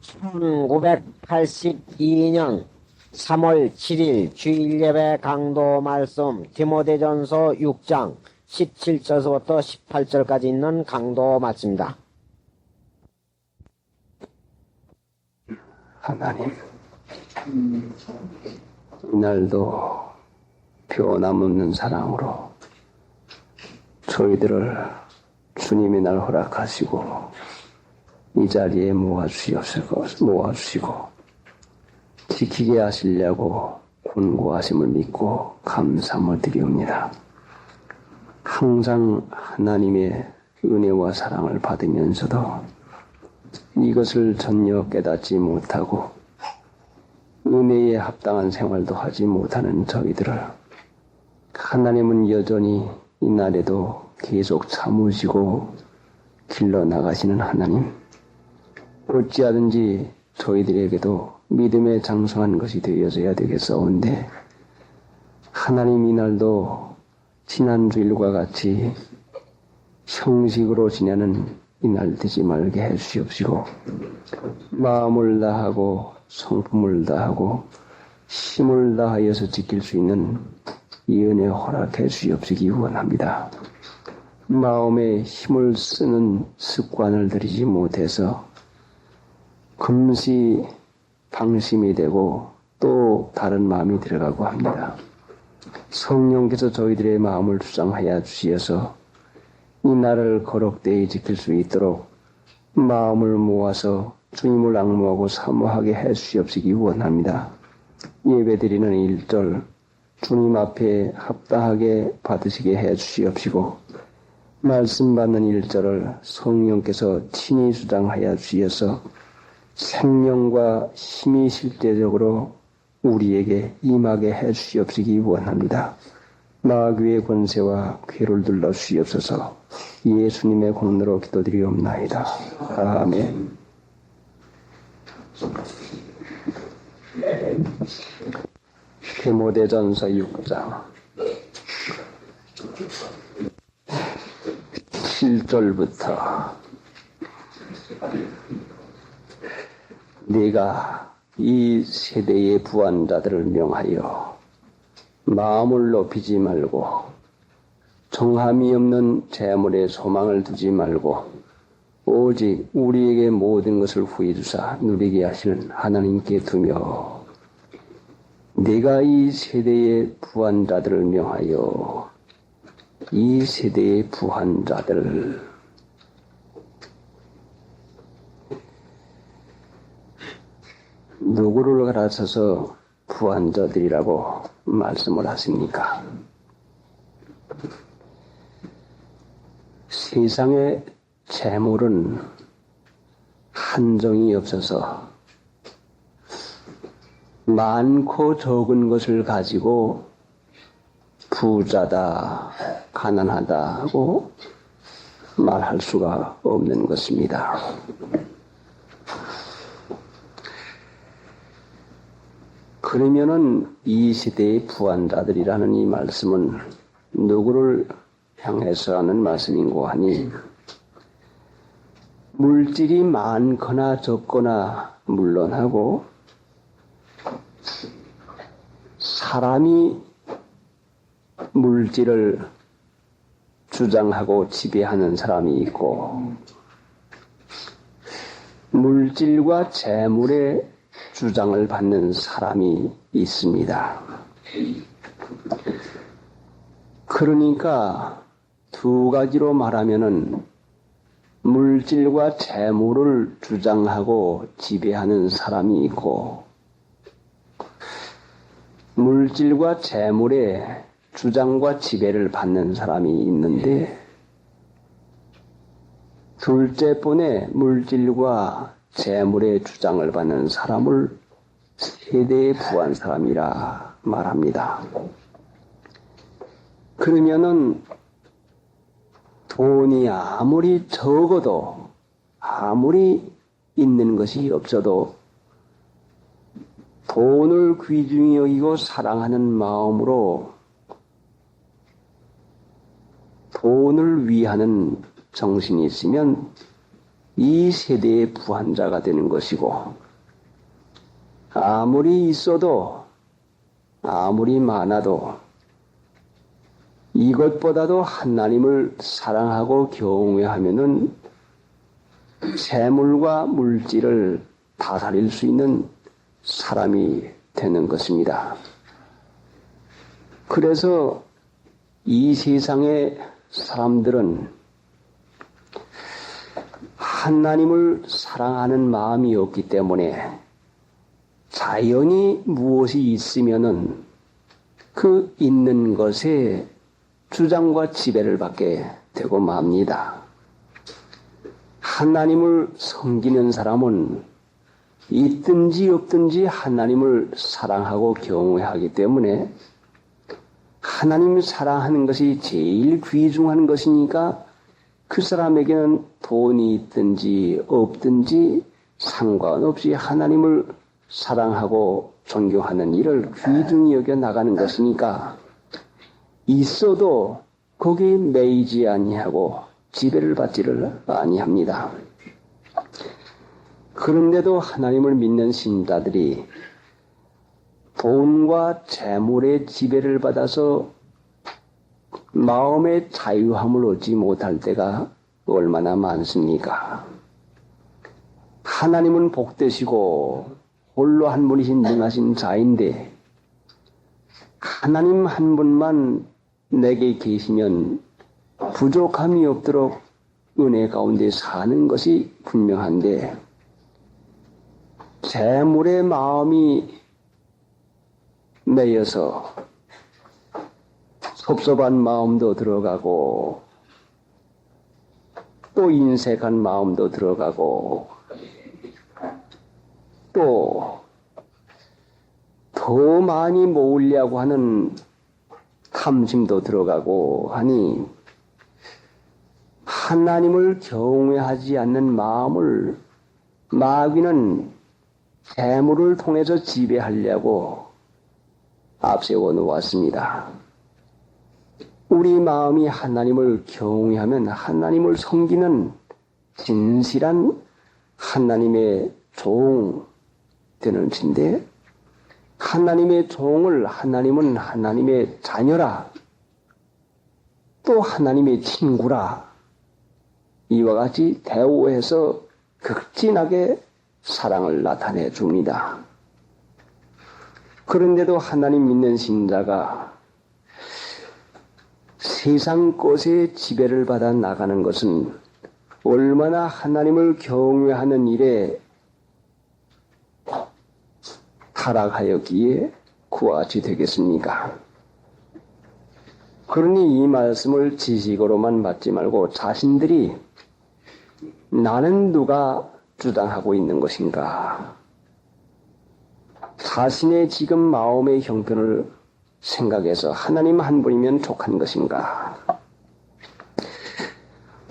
1982년 3월 7일 주일예배 강도 말씀 디모데전서 6장 17절부터 18절까지 있는 강도 말씀입니다. 하나님, 이날도 변함없는 사랑으로 저희들을 주님의 날 허락하시고 이 자리에 모아주시고 지키게 하시려고 권고하심을 믿고 감사함을 드리옵니다. 항상 하나님의 은혜와 사랑을 받으면서도 이것을 전혀 깨닫지 못하고 은혜에 합당한 생활도 하지 못하는 저희들을 하나님은 여전히 이날에도 계속 참으시고 길러나가시는 하나님, 어찌하든지 저희들에게도 믿음에 장성한 것이 되어져야 되겠사온데 하나님 이날도 지난주일과 같이 형식으로 지내는 이날 되지 말게 해주시옵시고 마음을 다하고 성품을 다하고 힘을 다하여서 지킬 수 있는 이 은혜 허락해 주시옵시기 원합니다. 마음에 힘을 쓰는 습관을 들이지 못해서 금시 방심이 되고 또 다른 마음이 들어가고 합니다. 성령께서 저희들의 마음을 주장하여 주시어서 이 날을 거룩되이 지킬 수 있도록 마음을 모아서 주님을 앙모하고 사모하게 해 주시옵시기 원합니다. 예배드리는 1절 주님 앞에 합당하게 받으시게 해 주시옵시고 말씀 받는 1절을 성령께서 친히 주장하여 주시어서 생명과 힘이 실제적으로 우리에게 임하게 해 주시옵시기 원합니다. 마귀의 권세와 괴를 둘러 주시옵소서. 예수님의 공로로 기도드리옵나이다. 아멘. 디모데전서 6장 7절부터 네가 이 세대의 부한자들을 명하여 마음을 높이지 말고 정함이 없는 재물에 소망을 두지 말고 오직 우리에게 모든 것을 후히 주사 누리게 하시는 하나님께 두며 네가 이 세대의 부한자들을 명하여 이 세대의 부한자들 누구를 가르쳐서 부한자들이라고 말씀을 하십니까? 세상의 재물은 한정이 없어서 많고 적은 것을 가지고 부자다, 가난하다고 말할 수가 없는 것입니다. 그러면은 이 시대의 부한자들이라는 이 말씀은 누구를 향해서 하는 말씀인고 하니 물질이 많거나 적거나 물론하고 사람이 물질을 주장하고 지배하는 사람이 있고 물질과 재물의 주장을 받는 사람이 있습니다. 그러니까 두 가지로 말하면은 물질과 재물을 주장하고 지배하는 사람이 있고 물질과 재물의 주장과 지배를 받는 사람이 있는데 둘째분의 물질과 재물의 주장을 받는 사람을 세대에 부한 사람이라 말합니다. 그러면은 돈이 아무리 적어도 아무리 있는 것이 없어도 돈을 귀중히 여기고 사랑하는 마음으로 돈을 위하는 정신이 있으면 이 세대의 부한자가 되는 것이고, 아무리 있어도, 아무리 많아도 이것보다도 하나님을 사랑하고 경외하면은 재물과 물질을 다스릴 수 있는 사람이 되는 것입니다. 그래서 이 세상의 사람들은 하나님을 사랑하는 마음이 없기 때문에 자연히 무엇이 있으면은 그 있는 것에 주장과 지배를 받게 되고 맙니다. 하나님을 섬기는 사람은 있든지 없든지 하나님을 사랑하고 경외하기 때문에 하나님을 사랑하는 것이 제일 귀중한 것이니까 그 사람에게는 돈이 있든지 없든지 상관없이 하나님을 사랑하고 존경하는 일을 귀중히 여겨 나가는 것이니까 있어도 거기에 매이지 아니하고 지배를 받지를 아니합니다. 그런데도 하나님을 믿는 신자들이 돈과 재물의 지배를 받아서 마음의 자유함을 얻지 못할 때가 얼마나 많습니까? 하나님은 복되시고 홀로 한 분이신 능하신 자인데 하나님 한 분만 내게 계시면 부족함이 없도록 은혜 가운데 사는 것이 분명한데 재물의 마음이 매여서 섭섭한 마음도 들어가고 또 인색한 마음도 들어가고 또 더 많이 모으려고 하는 탐심도 들어가고 하니 하나님을 경외하지 않는 마음을 마귀는 재물을 통해서 지배하려고 앞세워 놓았습니다. 우리 마음이 하나님을 경외하면 하나님을 섬기는 진실한 하나님의 종 되는 것인데 하나님의 종을 하나님은 하나님의 자녀라 또 하나님의 친구라 이와 같이 대우해서 극진하게 사랑을 나타내 줍니다. 그런데도 하나님 믿는 신자가 세상 것에 지배를 받아 나가는 것은 얼마나 하나님을 경외하는 일에 타락하였기에 그와 같이 되겠습니까? 그러니 이 말씀을 지식으로만 받지 말고 자신들이 나는 누가 주장하고 있는 것인가? 자신의 지금 마음의 형편을 생각해서 하나님 한 분이면 족한 것인가?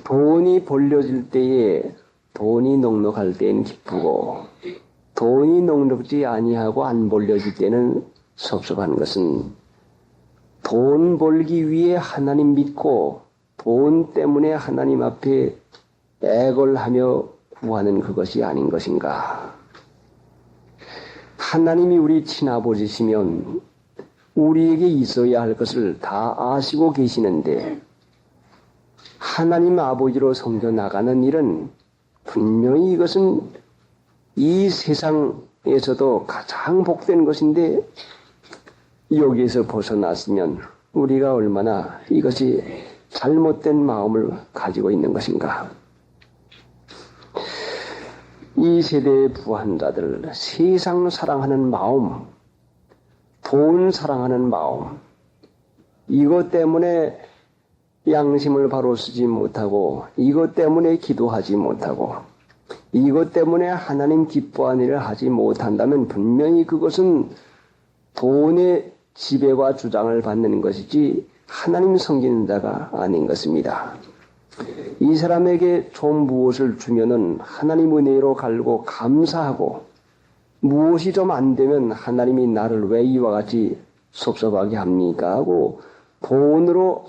돈이 벌려질 때에 돈이 넉넉할 때엔 기쁘고 돈이 넉넉지 아니하고 안 벌려질 때는 섭섭한 것은 돈 벌기 위해 하나님 믿고 돈 때문에 하나님 앞에 애걸하며 구하는 그것이 아닌 것인가? 하나님이 우리 친아버지시면 우리에게 있어야 할 것을 다 아시고 계시는데 하나님 아버지로 섬겨 나가는 일은 분명히 이것은 이 세상에서도 가장 복된 것인데 여기에서 벗어났으면 우리가 얼마나 이것이 잘못된 마음을 가지고 있는 것인가. 이 세대의 부한자들 세상 사랑하는 마음, 돈 사랑하는 마음 이것 때문에 양심을 바로 쓰지 못하고 이것 때문에 기도하지 못하고 이것 때문에 하나님 기뻐하는 일을 하지 못한다면 분명히 그것은 돈의 지배와 주장을 받는 것이지 하나님 섬기는 자가 아닌 것입니다. 이 사람에게 좀 무엇을 주면은 하나님 은혜로 갈고 감사하고 무엇이 좀 안 되면 하나님이 나를 왜 이와 같이 섭섭하게 합니까? 하고 돈으로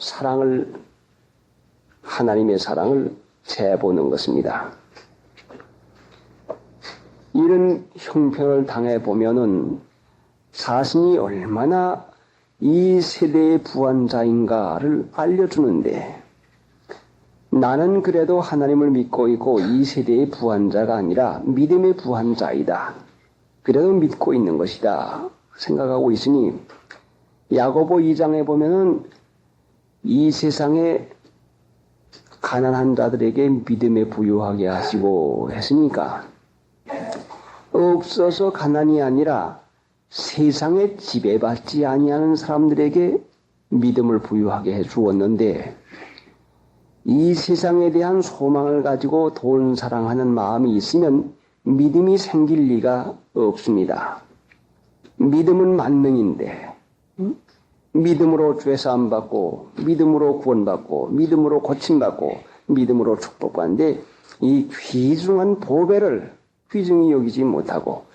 하나님의 사랑을 재보는 것입니다. 이런 형편을 당해 보면은 자신이 얼마나 이 세대의 부한자인가를 알려주는데, 나는 그래도 하나님을 믿고 있고 이 세대의 부한자가 아니라 믿음의 부한자이다. 그래도 믿고 있는 것이다 생각하고 있으니, 야고보 2장에 보면은 이 세상에 가난한 자들에게 믿음에 부유하게 하시고 했으니까, 없어서 가난이 아니라 세상에 지배받지 아니하는 사람들에게 믿음을 부유하게 해 주었는데, 이 세상에 대한 소망을 가지고 돈 사랑하는 마음이 있으면 믿음이 생길 리가 없습니다. 믿음은 만능인데, 믿음으로 죄사함 받고, 믿음으로 구원받고, 믿음으로 고침받고, 믿음으로 축복받는데, 이 귀중한 보배를 귀중히 여기지 못하고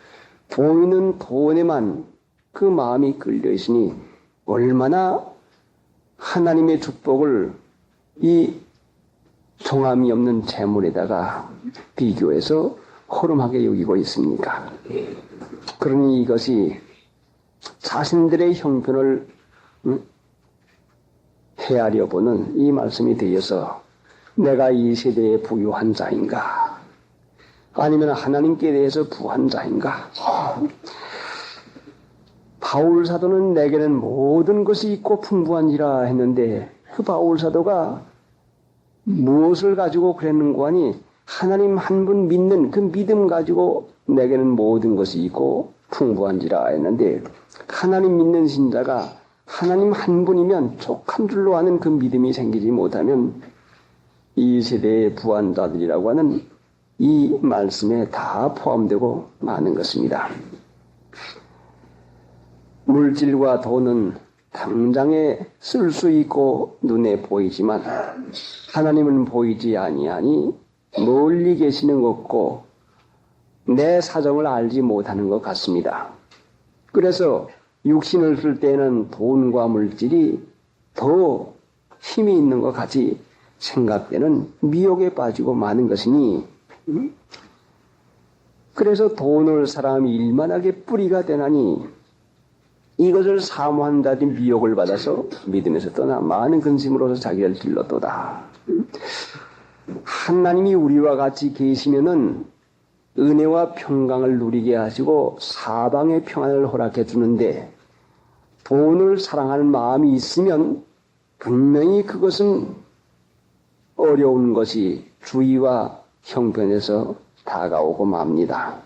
보이는 돈에만 그 마음이 끌려 있으니, 얼마나 하나님의 축복을 이 종함이 없는 재물에다가 비교해서 허름하게 여기고 있습니까? 그러니 이것이 자신들의 형편을 헤아려 보는 이 말씀이 되어서, 내가 이 세대의 부유한 자인가? 아니면 하나님께 대해서 부한 자인가? 바울 사도는 내게는 모든 것이 있고 풍부한지라 했는데, 그 바울 사도가 무엇을 가지고 그랬는고 하니, 하나님 한 분 믿는 그 믿음 가지고 내게는 모든 것이 있고 풍부한지라 했는데, 하나님 믿는 신자가 하나님 한 분이면 족한 줄로 아는 그 믿음이 생기지 못하면 이 세대의 부한자들이라고 하는 이 말씀에 다 포함되고 마는 것입니다. 물질과 돈은 당장에 쓸 수 있고 눈에 보이지만 하나님은 보이지 아니하니 멀리 계시는 것 같고 내 사정을 알지 못하는 것 같습니다. 그래서 육신을 쓸 때는 돈과 물질이 더 힘이 있는 것 같이 생각되는 미혹에 빠지고 마는 것이니, 그래서 돈을 사람이 일만하게 뿌리가 되나니 이것을 사모한 자들이 미혹을 받아서 믿음에서 떠나 많은 근심으로서 자기를 길렀도다. 하나님이 우리와 같이 계시면은 은혜와 평강을 누리게 하시고 사방의 평안을 허락해 주는데, 돈을 사랑하는 마음이 있으면 분명히 그것은 어려운 것이 주위와 형편에서 다가오고 맙니다.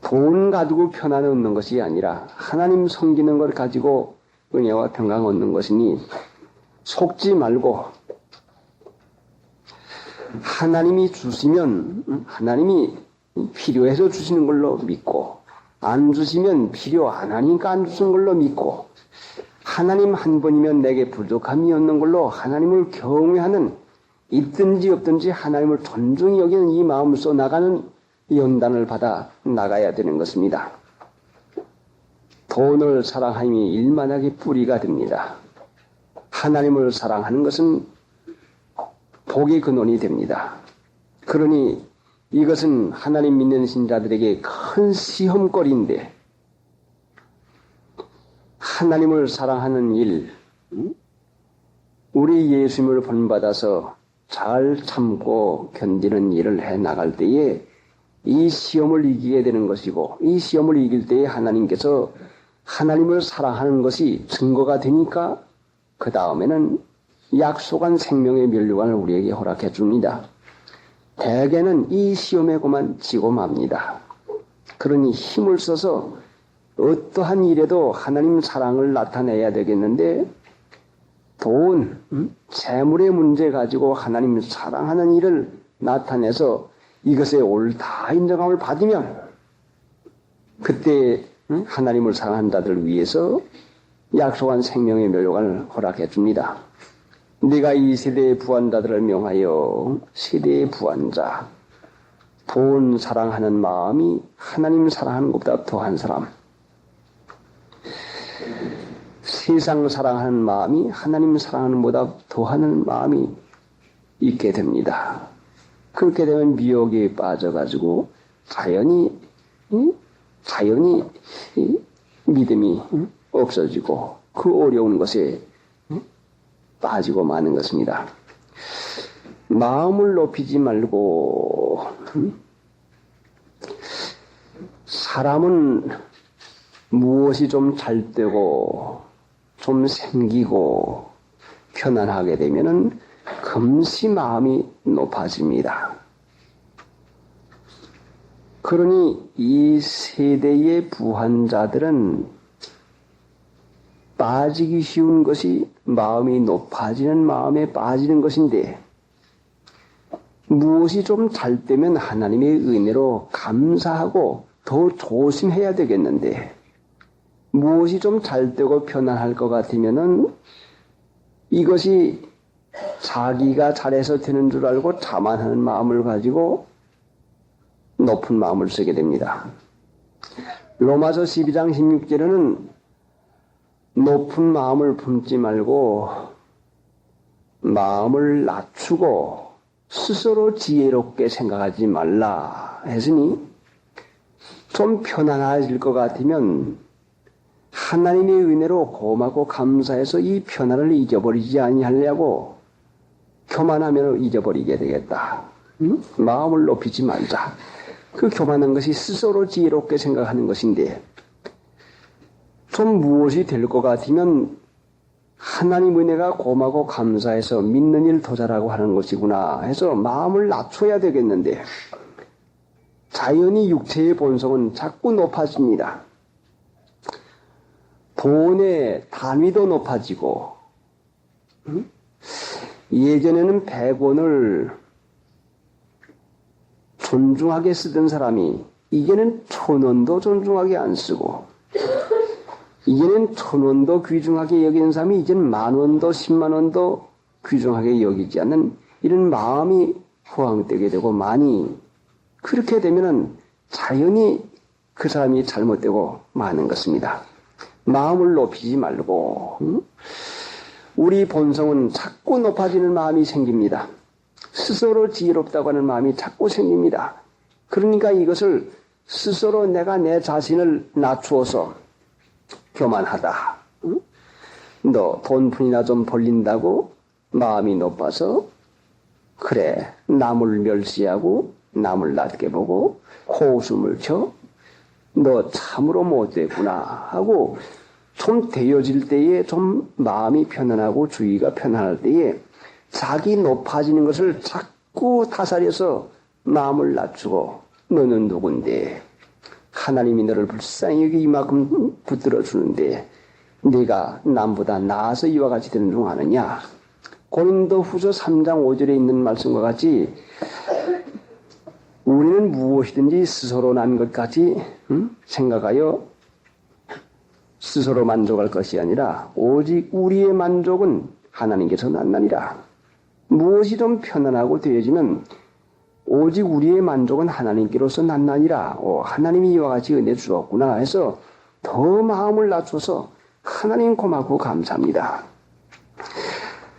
돈 가지고 편안을 얻는 것이 아니라 하나님 섬기는 걸 가지고 은혜와 평강 얻는 것이니, 속지 말고 하나님이 주시면 하나님이 필요해서 주시는 걸로 믿고, 안 주시면 필요 안 하니까 안 주시는 걸로 믿고, 하나님 한 분이면 내게 부족함이 없는 걸로 하나님을 경외하는, 있든지 없든지 하나님을 존중히 여기는 이 마음을 써 나가는 연단을 받아 나가야 되는 것입니다. 돈을 사랑함이 일만하게 뿌리가 됩니다. 하나님을 사랑하는 것은 복의 근원이 됩니다. 그러니 이것은 하나님 믿는 신자들에게 큰 시험거리인데, 하나님을 사랑하는 일, 우리 예수님을 본받아서 잘 참고 견디는 일을 해 나갈 때에 이 시험을 이기게 되는 것이고, 이 시험을 이길 때에 하나님께서 하나님을 사랑하는 것이 증거가 되니까 그 다음에는 약속한 생명의 면류관을 우리에게 허락해 줍니다. 대개는 이 시험에 그만 지고 맙니다. 그러니 힘을 써서 어떠한 일에도 하나님 사랑을 나타내야 되겠는데, 돈, 재물의 문제 가지고 하나님 사랑하는 일을 나타내서 이것에 옳다 인정함을 받으면, 그때 하나님을 사랑하는 자들을 위해서 약속한 생명의 멸류관을 허락해 줍니다. 네가 이 세대의 부한자들을 명하여 세대의 부한자, 돈 사랑하는 마음이 하나님 사랑하는 것보다 더한 사람, 세상 사랑하는 마음이 하나님 사랑하는 것보다 더하는 마음이 있게 됩니다. 그렇게 되면 미혹에 빠져가지고 자연히 믿음이 없어지고 그 어려운 것에 빠지고 마는 것입니다. 마음을 높이지 말고 사람은 무엇이 좀 잘 되고 좀 생기고 편안하게 되면은 금시 마음이 높아집니다. 그러니 이 세대의 부한자들은 빠지기 쉬운 것이 마음이 높아지는 마음에 빠지는 것인데 무엇이 좀 잘 되면 하나님의 은혜로 감사하고 더 조심해야 되겠는데 무엇이 좀 잘 되고 편안할 것 같으면은 이것이 자기가 잘해서 되는 줄 알고 자만하는 마음을 가지고 높은 마음을 쓰게 됩니다. 로마서 12장 16절에는 높은 마음을 품지 말고 마음을 낮추고 스스로 지혜롭게 생각하지 말라 했으니 좀 편안해질 것 같으면 하나님의 은혜로 고맙고 감사해서 이 편안을 잊어버리지 아니하려고 교만하면 잊어버리게 되겠다. 마음을 높이지 말자. 그 교만한 것이 스스로 지혜롭게 생각하는 것인데 좀 무엇이 될 것 같으면 하나님 은혜가 고마고 감사해서 믿는 일 더 잘하고 하는 것이구나 해서 마음을 낮춰야 되겠는데 자연히 육체의 본성은 자꾸 높아집니다. 돈의 단위도 높아지고 예전에는 100원을 존중하게 쓰던 사람이 이제는 1000원도 존중하게 안 쓰고 이제는 1000원도 귀중하게 여기는 사람이 이제는 10,000원도 100,000원도 귀중하게 여기지 않는 이런 마음이 허황되게 되고 많이 그렇게 되면은 자연히 그 사람이 잘못되고 마는 것입니다. 마음을 높이지 말고 우리 본성은 자꾸 높아지는 마음이 생깁니다. 스스로 지혜롭다고 하는 마음이 자꾸 생깁니다. 그러니까 이것을 스스로 내가 내 자신을 낮추어서 교만하다. 너 돈푼이나 좀 벌린다고 마음이 높아서 그래 남을 멸시하고 남을 낮게 보고 코웃음을 쳐 너 참으로 못됐구나 하고 좀 되어질 때에 좀 마음이 편안하고 주의가 편안할 때에 자기 높아지는 것을 자꾸 타살해서 마음을 낮추고 너는 누군데 하나님이 너를 불쌍히 여기 이만큼 붙들어 주는데 네가 남보다 나아서 이와 같이 되는 중 아느냐. 고린도후서 3장 5절에 있는 말씀과 같이 우리는 무엇이든지 스스로 난 것까지 생각하여 스스로 만족할 것이 아니라 오직 우리의 만족은 하나님께서 났나니라. 무엇이 좀 편안하고 되어지면 오직 우리의 만족은 하나님께로서 났나니라. 하나님이 이와 같이 은혜 주었구나 해서 더 마음을 낮춰서 하나님 고맙고 감사합니다.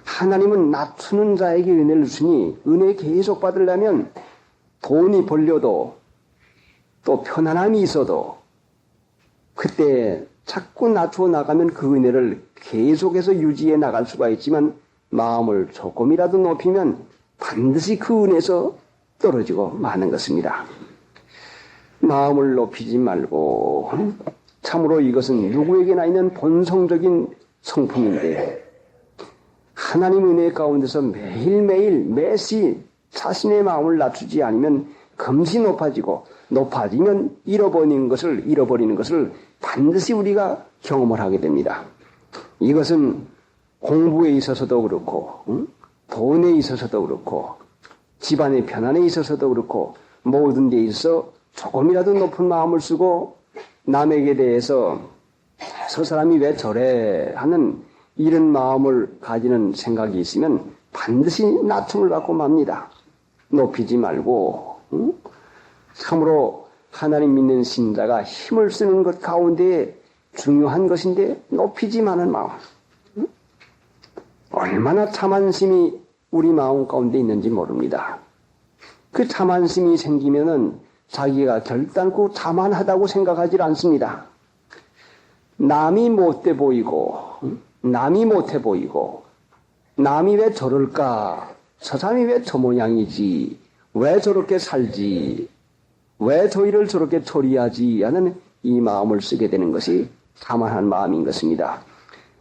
하나님은 낮추는 자에게 은혜를 주시니 은혜 계속 받으려면 돈이 벌려도 또 편안함이 있어도 그때 자꾸 낮추어 나가면 그 은혜를 계속해서 유지해 나갈 수가 있지만 마음을 조금이라도 높이면 반드시 그 은혜에서 떨어지고 마는 것입니다. 마음을 높이지 말고 참으로 이것은 누구에게나 있는 본성적인 성품인데 하나님 은혜 가운데서 매일매일 매시 자신의 마음을 낮추지 않으면 금시 높아지면 잃어버리는 것을 반드시 우리가 경험을 하게 됩니다. 이것은 공부에 있어서도 그렇고 돈에 있어서도 그렇고 집안의 편안에 있어서도 그렇고 모든 데 있어 조금이라도 높은 마음을 쓰고 남에게 대해서 저 사람이 왜 저래 하는 이런 마음을 가지는 생각이 있으면 반드시 낮춤을 받고 맙니다. 높이지 말고 참으로 하나님 믿는 신자가 힘을 쓰는 것 가운데 중요한 것인데 높이지만은 마음. 얼마나 참안심이 우리 마음 가운데 있는지 모릅니다. 그 참안심이 생기면은 자기가 결단코 자만하다고 생각하지 않습니다. 남이 못돼 보이고, 남이 못해 보이고, 남이 왜 저럴까? 저 사람이 왜 저 모양이지? 왜 저렇게 살지? 왜 저 일을 저렇게 처리하지? 하는 이 마음을 쓰게 되는 것이 자만한 마음인 것입니다.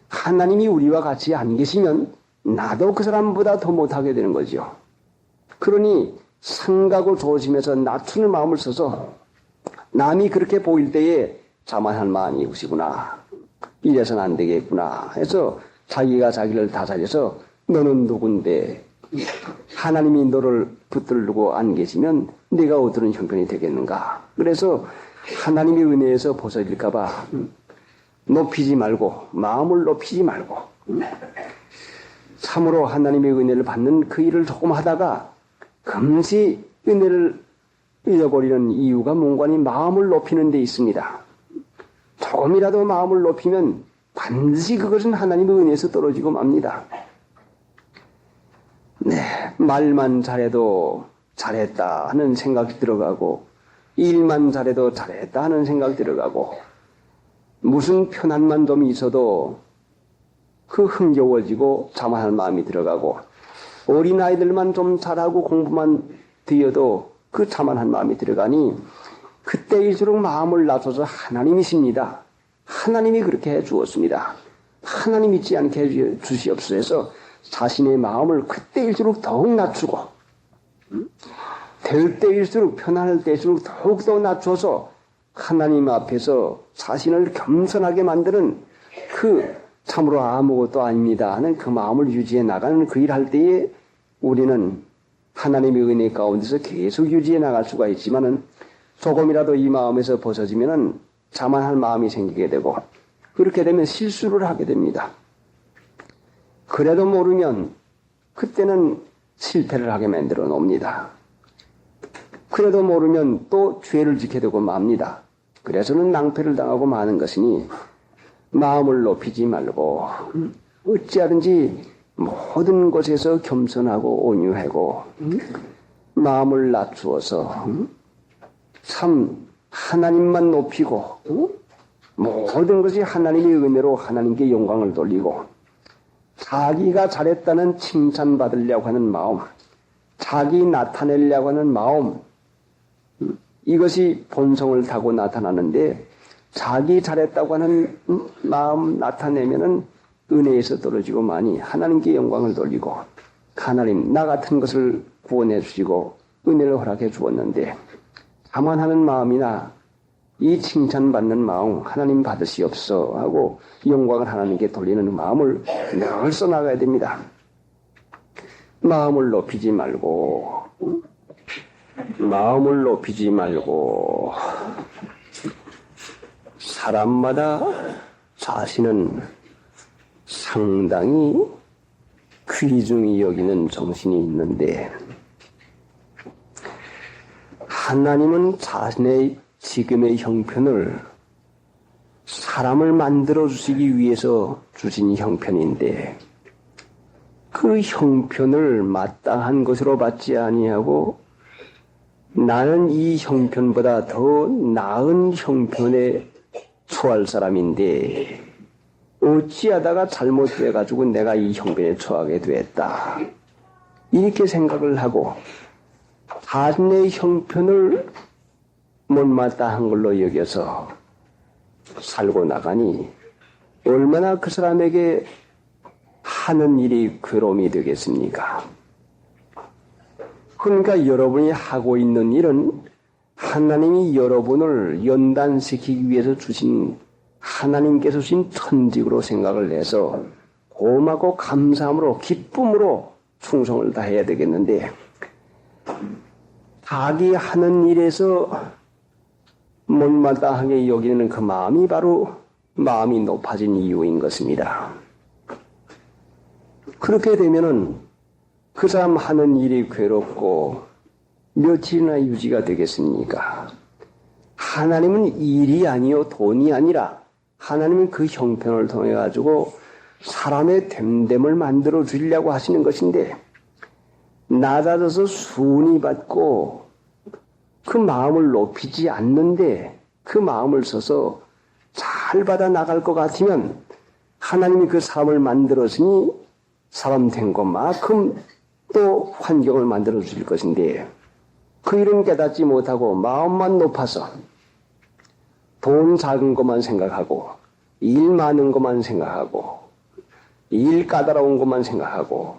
하나님이 우리와 같이 안 계시면 나도 그 사람보다 더 못하게 되는 거죠. 그러니 상가고 조심해서 낮추는 마음을 써서 남이 그렇게 보일 때에 자만한 마음이 우시구나. 이래서는 안 되겠구나 해서 자기가 자기를 다스려서 너는 누군데 하나님이 너를 붙들고 안 계시면 네가 어떤 형편이 되겠는가. 그래서 하나님의 은혜에서 벗어질까 봐 높이지 말고 마음을 높이지 말고 참으로 하나님의 은혜를 받는 그 일을 조금 하다가 금시 은혜를 잊어버리는 이유가 뭔가니 마음을 높이는 데 있습니다. 조금이라도 마음을 높이면 반드시 그것은 하나님의 은혜에서 떨어지고 맙니다. 네, 말만 잘해도 잘했다 하는 생각이 들어가고 일만 잘해도 잘했다 하는 생각이 들어가고 무슨 편안만 좀 있어도 그 흥겨워지고 자만한 마음이 들어가고 어린아이들만 좀 잘하고 공부만 되어도 그 자만한 마음이 들어가니 그때일수록 마음을 낮춰서 하나님이십니다. 하나님이 그렇게 해 주었습니다. 하나님 잊지 않게 해 주시옵소서 해서 자신의 마음을 그때일수록 더욱 낮추고 될 때일수록 편안할 때일수록 더욱더 낮춰서 하나님 앞에서 자신을 겸손하게 만드는 그 참으로 아무것도 아닙니다 하는 그 마음을 유지해 나가는 그 일할 때에 우리는 하나님의 은혜 가운데서 계속 유지해 나갈 수가 있지만은 조금이라도 이 마음에서 벗어지면은 자만한 마음이 생기게 되고 그렇게 되면 실수를 하게 됩니다. 그래도 모르면 그때는 실패를 하게 만들어 놓습니다. 그래도 모르면 또 죄를 지게 되고 맙니다. 그래서는 낭패를 당하고 마는 것이니 마음을 높이지 말고 어찌하든지 모든 곳에서 겸손하고 온유하고 마음을 낮추어서 참 하나님만 높이고 모든 것이 하나님의 은혜로 하나님께 영광을 돌리고 자기가 잘했다는 칭찬받으려고 하는 마음, 자기 나타내려고 하는 마음, 이것이 본성을 타고 나타나는데 자기 잘했다고 하는 마음 나타내면은 은혜에서 떨어지고 많이 하나님께 영광을 돌리고 하나님 나 같은 것을 구원해 주시고 은혜를 허락해 주었는데 자만하는 마음이나 이 칭찬받는 마음 하나님 받으시옵소서 하고 영광을 하나님께 돌리는 마음을 늘 써나가야 됩니다. 마음을 높이지 말고 사람마다 자신은 상당히 귀중히 여기는 정신이 있는데 하나님은 자신의 지금의 형편을 사람을 만들어 주시기 위해서 주신 형편인데 그 형편을 마땅한 것으로 받지 아니하고 나는 이 형편보다 더 나은 형편에 처할 사람인데 어찌하다가 잘못돼가지고 내가 이 형편에 처하게 됐다. 이렇게 생각을 하고 자신의 형편을 못마땅한 걸로 여겨서 살고 나가니 얼마나 그 사람에게 하는 일이 괴로움이 되겠습니까? 그러니까 여러분이 하고 있는 일은 하나님이 여러분을 연단시키기 위해서 주신 하나님께서 주신 천직으로 생각을 해서 고맙고 감사함으로 기쁨으로 충성을 다해야 되겠는데 자기 하는 일에서 못마땅하게 여기는 그 마음이 바로 마음이 높아진 이유인 것입니다. 그렇게 되면은 그 사람 하는 일이 괴롭고 며칠이나 유지가 되겠습니까? 하나님은 일이 아니요 돈이 아니라 하나님은 그 형편을 통해 가지고 사람의 됨됨을 만들어 주려고 하시는 것인데 낮아져서 순위 받고 그 마음을 높이지 않는데 그 마음을 써서 잘 받아 나갈 것 같으면 하나님이 그 사람을 만들었으니 사람 된 것만큼 또 환경을 만들어 주실 것인데 그 일은 깨닫지 못하고 마음만 높아서 돈 작은 것만 생각하고 일 많은 것만 생각하고 일 까다로운 것만 생각하고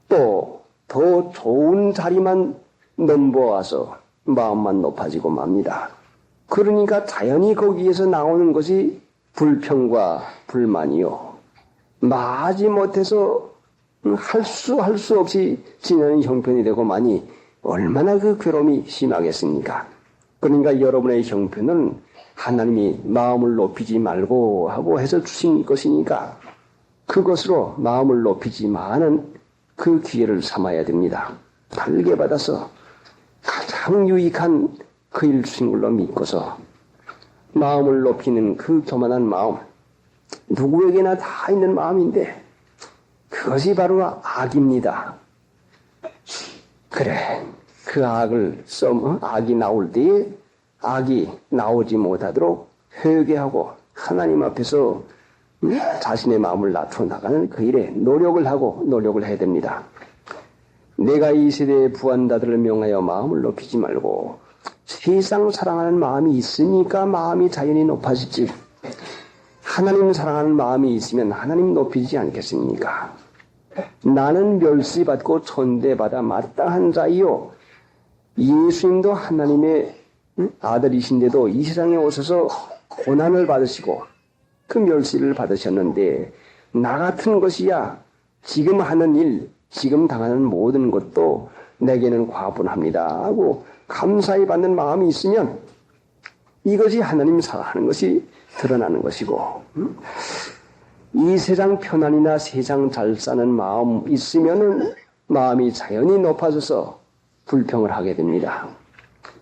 또 더 좋은 자리만 넘보아서 마음만 높아지고 맙니다. 그러니까 자연히 거기에서 나오는 것이 불평과 불만이요. 마지 못해서 할 수 없이 지내는 형편이 되고 마니 얼마나 그 괴로움이 심하겠습니까? 그러니까 여러분의 형편은 하나님이 마음을 높이지 말고 하고 해서 주신 것이니까 그것으로 마음을 높이지만은 그 기회를 삼아야 됩니다. 달게 받아서 가장 유익한 그 일 주신 걸로 믿고서 마음을 높이는 그 교만한 마음, 누구에게나 다 있는 마음인데 그것이 바로 악입니다. 그래, 그 악을 악이 나올 때에 악이 나오지 못하도록 회개하고 하나님 앞에서 자신의 마음을 낮춰 나가는 그 일에 노력을 해야 됩니다. 내가 이 세대의 부한자들을 명하여 마음을 높이지 말고 세상 사랑하는 마음이 있으니까 마음이 자연히 높아지지. 하나님 사랑하는 마음이 있으면 하나님 높이지 않겠습니까? 나는 멸시받고 천대받아 마땅한 자이요. 예수님도 하나님의 아들이신데도 이 세상에 오셔서 고난을 받으시고 그 멸시를 받으셨는데 나 같은 것이야 지금 하는 일, 지금 당하는 모든 것도 내게는 과분합니다 하고 감사히 받는 마음이 있으면 이것이 하나님 사랑하는 것이 드러나는 것이고 이 세상 편안이나 세상 잘 사는 마음 있으면은 마음이 자연히 높아져서 불평을 하게 됩니다.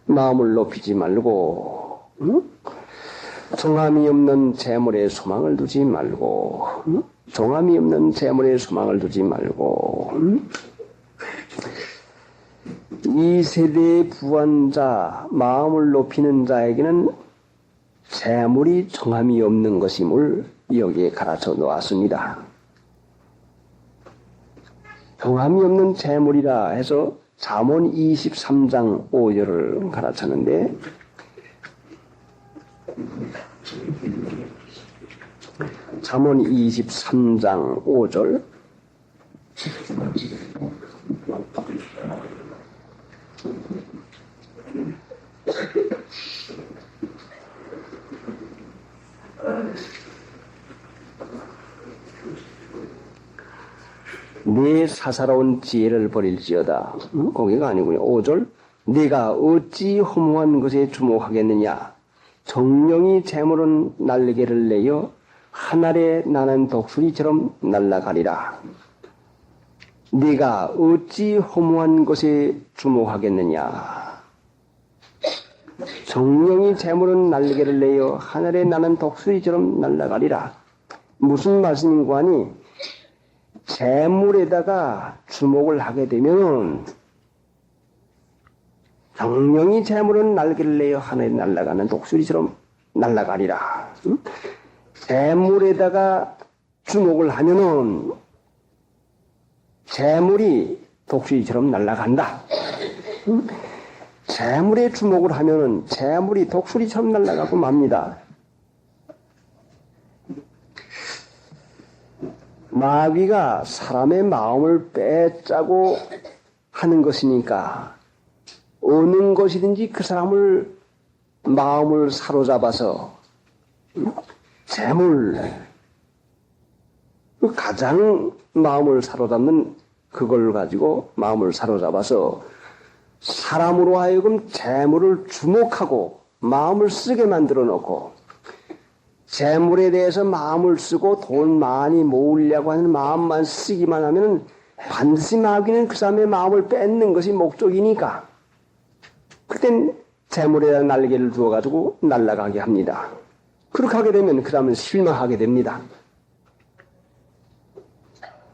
마음을 높이지 말고 종함이 없는 재물에 소망을 두지 말고 종함이 없는 재물에 소망을 두지 말고 이 세대의 부한자, 마음을 높이는 자에게는 재물이 정함이 없는 것임을 여기에 가르쳐 놓았습니다. 정함이 없는 재물이라 해서 잠언 23장 5절을 가르쳤는데 잠언 23장 5절 내 사사로운 지혜를 버릴지어다. 거기가 아니군요. 5절 네가 어찌 허무한 것에 주목하겠느냐. 정령이 재물은 날개를 내어 하늘에 나는 독수리처럼 날아가리라. 네가 어찌 허무한 것에 주목하겠느냐. 정령이 재물은 날개를 내어 하늘에 나는 독수리처럼 날아가리라. 무슨 말씀인고 하니 재물에다가 주목을 하게 되면 정령이 재물은 날개를 내어 하늘에 날아가는 독수리처럼 날아가리라. 재물에다가 주목을 하면은 재물이 독수리처럼 날아간다. 재물에 주목을 하면은 재물이 독수리처럼 날아가고 맙니다. 마귀가 사람의 마음을 빼짜고 하는 것이니까 어느 것이든지 그 사람을 마음을 사로잡아서 재물 가장 마음을 사로잡는 그걸 가지고 마음을 사로잡아서 사람으로 하여금 재물을 주목하고 마음을 쓰게 만들어 놓고 재물에 대해서 마음을 쓰고 돈 많이 모으려고 하는 마음만 쓰기만 하면 반드시 마귀는 그 사람의 마음을 뺏는 것이 목적이니까 그땐 재물에다 날개를 두어가지고 날아가게 합니다. 그렇게 하게 되면 그 사람은 실망하게 됩니다.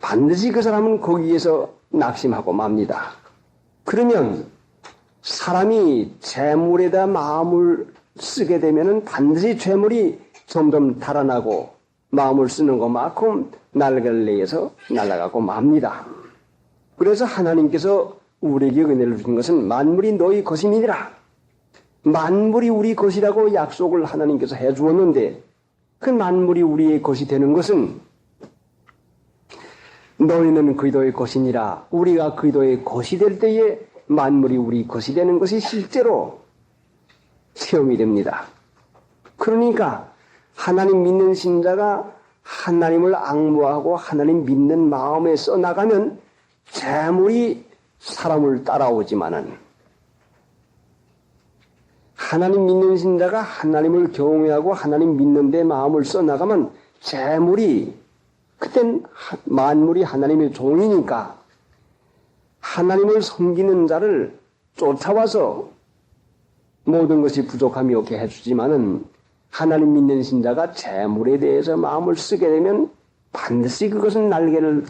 반드시 그 사람은 거기에서 낙심하고 맙니다. 그러면 사람이 재물에다 마음을 쓰게 되면은 반드시 재물이 점점 달아나고 마음을 쓰는 것만큼 날개를 내서 날아가고 맙니다. 그래서 하나님께서 우리에게 은혜를 주신 것은 만물이 너희 것임이니라. 만물이 우리 것이라고 약속을 하나님께서 해 주었는데 그 만물이 우리의 것이 되는 것은 너희는 그리스도의 것이니라. 우리가 그리스도의 것이 될 때에 만물이 우리 것이 되는 것이 실제로 체험이 됩니다. 그러니까 하나님 믿는 신자가 하나님을 앙모하고 하나님 믿는 마음에 써나가면 재물이 사람을 따라오지만은 하나님 믿는 신자가 하나님을 경외하고 하나님 믿는 데 마음을 써나가면 재물이 그땐 만물이 하나님의 종이니까 하나님을 섬기는 자를 쫓아와서 모든 것이 부족함이 없게 해주지만은 하나님 믿는 신자가 재물에 대해서 마음을 쓰게 되면 반드시 그것은 날개를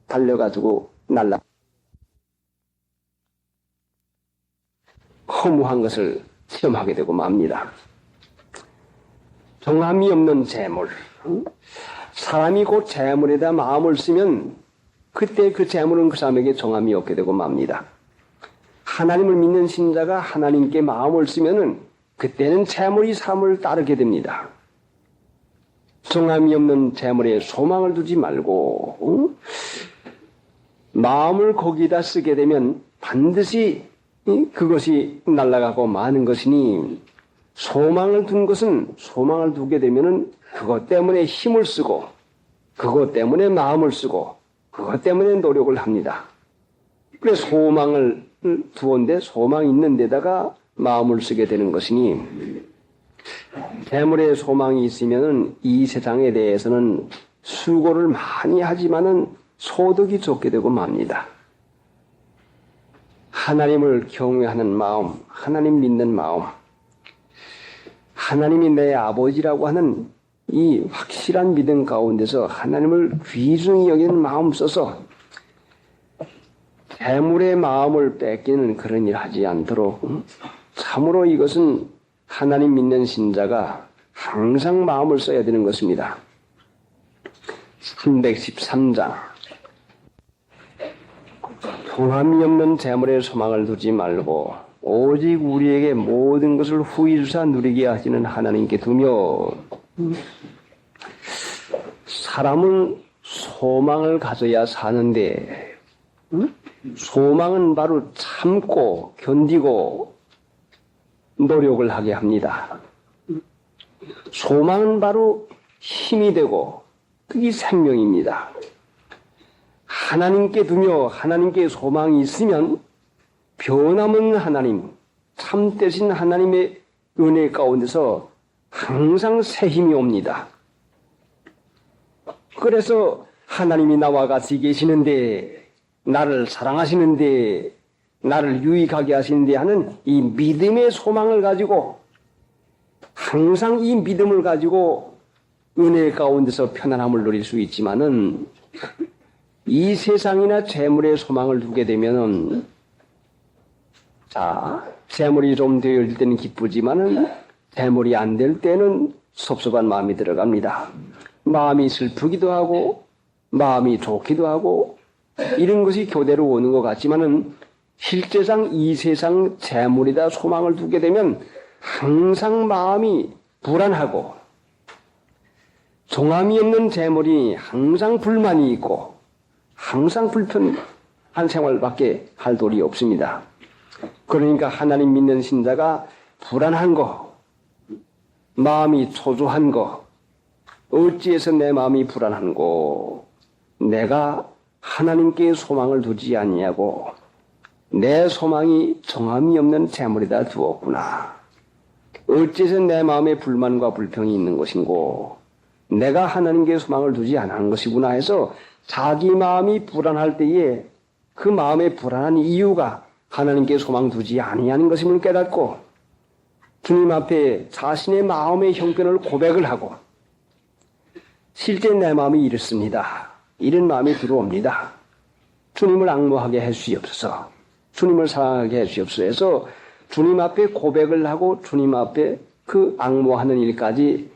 달려가지고 날라 허무한 것을 체험하게 되고 맙니다. 정함이 없는 재물. 사람이 곧 재물에다 마음을 쓰면 그때 그 재물은 그 사람에게 정함이 없게 되고 맙니다. 하나님을 믿는 신자가 하나님께 마음을 쓰면은 그때는 재물이 사람을 따르게 됩니다. 정함이 없는 재물에 소망을 두지 말고 마음을 거기다 쓰게 되면 반드시 그것이 날아가고 마는 것이니 소망을 둔 것은 소망을 두게 되면은 그것 때문에 힘을 쓰고 그것 때문에 마음을 쓰고 그것 때문에 노력을 합니다. 그래 소망을 두었는데 소망이 있는 데다가 마음을 쓰게 되는 것이니 재물에 소망이 있으면은 이 세상에 대해서는 수고를 많이 하지만은 소득이 적게 되고 맙니다. 하나님을 경외하는 마음, 하나님 믿는 마음, 하나님이 내 아버지라고 하는 이 확실한 믿음 가운데서 하나님을 귀중히 여기는 마음 써서 재물의 마음을 뺏기는 그런 일 하지 않도록 참으로 이것은 하나님 믿는 신자가 항상 마음을 써야 되는 것입니다. 313장 정함이 없는 재물에 소망을 두지 말고 오직 우리에게 모든 것을 후히 주사 누리게 하시는 하나님께 두며 사람은 소망을 가져야 사는데 소망은 바로 참고 견디고 노력을 하게 합니다. 소망은 바로 힘이 되고 그게 생명입니다. 하나님께 두며 하나님께 소망이 있으면 변함없는 하나님, 참되신 하나님의 은혜 가운데서 항상 새 힘이 옵니다. 그래서 하나님이 나와 같이 계시는데 나를 사랑하시는데 나를 유익하게 하시는데 하는 이 믿음의 소망을 가지고 항상 이 믿음을 가지고 은혜 가운데서 편안함을 누릴 수 있지만은 이 세상이나 재물의 소망을 두게 되면은 재물이 좀 되어질 때는 기쁘지만은 재물이 안 될 때는 섭섭한 마음이 들어갑니다. 마음이 슬프기도 하고 마음이 좋기도 하고 이런 것이 교대로 오는 것 같지만은 실제상 이 세상 재물이다 소망을 두게 되면 항상 마음이 불안하고 정함이 없는 재물이 항상 불만이 있고 항상 불편한 생활밖에 할 도리 없습니다. 그러니까 하나님 믿는 신자가 불안한 거, 마음이 초조한 거, 어찌해서 내 마음이 불안한 거, 내가 하나님께 소망을 두지 아니하고 내 소망이 정함이 없는 재물에다 두었구나. 어찌해서 내 마음에 불만과 불평이 있는 것인고 내가 하나님께 소망을 두지 않은 것이구나 해서 자기 마음이 불안할 때에 그 마음의 불안한 이유가 하나님께 소망 두지 아니하는 것임을 깨닫고 주님 앞에 자신의 마음의 형편을 고백을 하고 실제 내 마음이 이렇습니다. 이런 마음이 들어옵니다. 주님을 앙모하게 해 주시옵소서. 주님을 사랑하게 해주시옵소서 해서 주님 앞에 고백을 하고 주님 앞에 그 앙모하는 일까지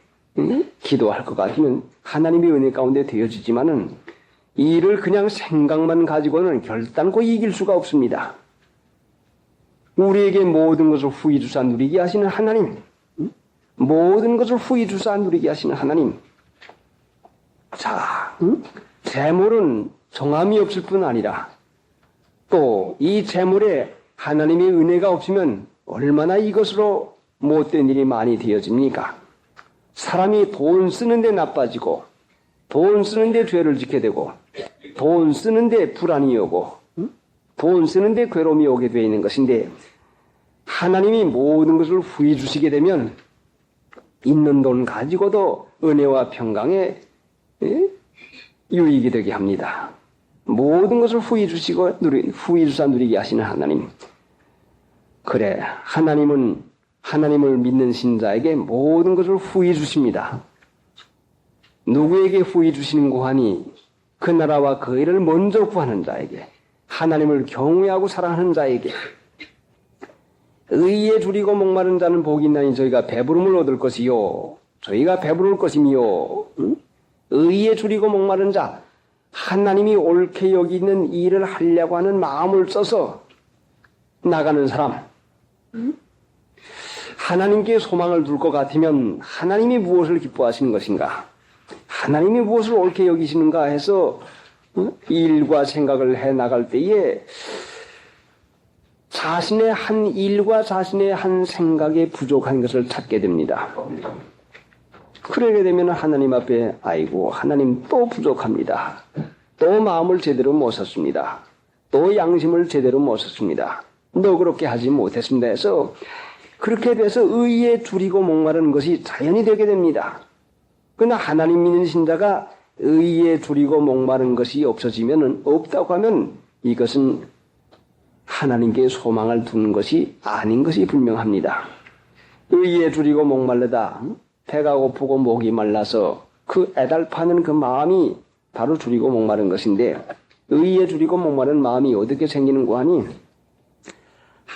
기도할 것 같으면 하나님의 은혜 가운데 되어지지만은 이 일을 그냥 생각만 가지고는 결단코 이길 수가 없습니다. 우리에게 모든 것을 후히 주사 누리게 하시는 하나님, 모든 것을 후히 주사 누리게 하시는 하나님. 자, 재물은 정함이 없을 뿐 아니라 또 이 재물에 하나님의 은혜가 없으면 얼마나 이것으로 못된 일이 많이 되어집니까? 사람이 돈 쓰는데 나빠지고 돈 쓰는데 죄를 짓게 되고 돈 쓰는데 불안이 오고 돈 쓰는데 괴로움이 오게 되어 있는 것인데 하나님이 모든 것을 후히 주시게 되면 있는 돈 가지고도 은혜와 평강에 유익이 되게 합니다. 모든 것을 후히 주시고 후히 주사 누리게 하시는 하나님. 그래, 하나님을 믿는 신자에게 모든 것을 후히 주십니다. 누구에게 후히 주시는고 하니 그 나라와 그 일을 먼저 구하는 자에게, 하나님을 경외하고 사랑하는 자에게. 의에 줄이고 목마른 자는 복이 있나니 저희가 배부름을 얻을 것이요, 저희가 배부를 것이며. 의에 줄이고 목마른 자, 하나님이 옳게 여기는 일을 하려고 하는 마음을 써서 나가는 사람. 하나님께 소망을 둘 것 같으면 하나님이 무엇을 기뻐하시는 것인가, 하나님이 무엇을 옳게 여기시는가 해서 일과 생각을 해 나갈 때에 자신의 한 일과 자신의 한 생각에 부족한 것을 찾게 됩니다. 그러게 되면 하나님 앞에 아이고 하나님 또 부족합니다. 또 마음을 제대로 못 썼습니다. 또 양심을 제대로 못 썼습니다. 너 그렇게 하지 못했습니다 해서 그렇게 돼서 의에 줄이고 목마르는 것이 자연이 되게 됩니다. 그러나 하나님 믿는 신자가 의에 줄이고 목마른 것이 없다고 하면 이것은 하나님께 소망을 두는 것이 아닌 것이 분명합니다. 의에 줄이고 목말르다, 배가 고프고 목이 말라서 그 애달파는 그 마음이 바로 줄이고 목마른 것인데, 의에 줄이고 목마른 마음이 어떻게 생기는고 하니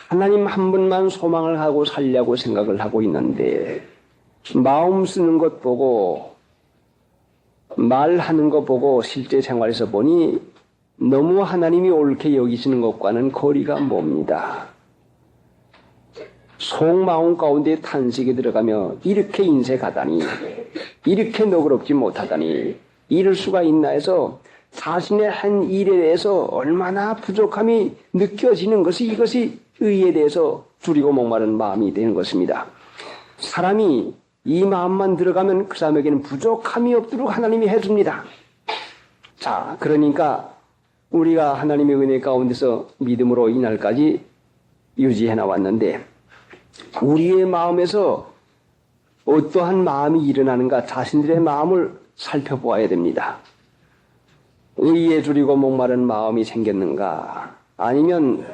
하나님 한 분만 소망을 하고 살려고 생각을 하고 있는데 마음 쓰는 것 보고 말하는 것 보고 실제 생활에서 보니 너무 하나님이 옳게 여기시는 것과는 거리가 멉니다. 속마음 가운데 탄식이 들어가며 이렇게 인색하다니, 이렇게 너그럽지 못하다니, 이럴 수가 있나 해서 자신의 한 일에 대해서 얼마나 부족함이 느껴지는 것이 이것이 의에 대해서 줄이고 목마른 마음이 되는 것입니다. 사람이 이 마음만 들어가면 그 사람에게는 부족함이 없도록 하나님이 해줍니다. 자, 그러니까 우리가 하나님의 은혜 가운데서 믿음으로 이날까지 유지해 나왔는데 우리의 마음에서 어떠한 마음이 일어나는가 자신들의 마음을 살펴보아야 됩니다. 의에 줄이고 목마른 마음이 생겼는가, 아니면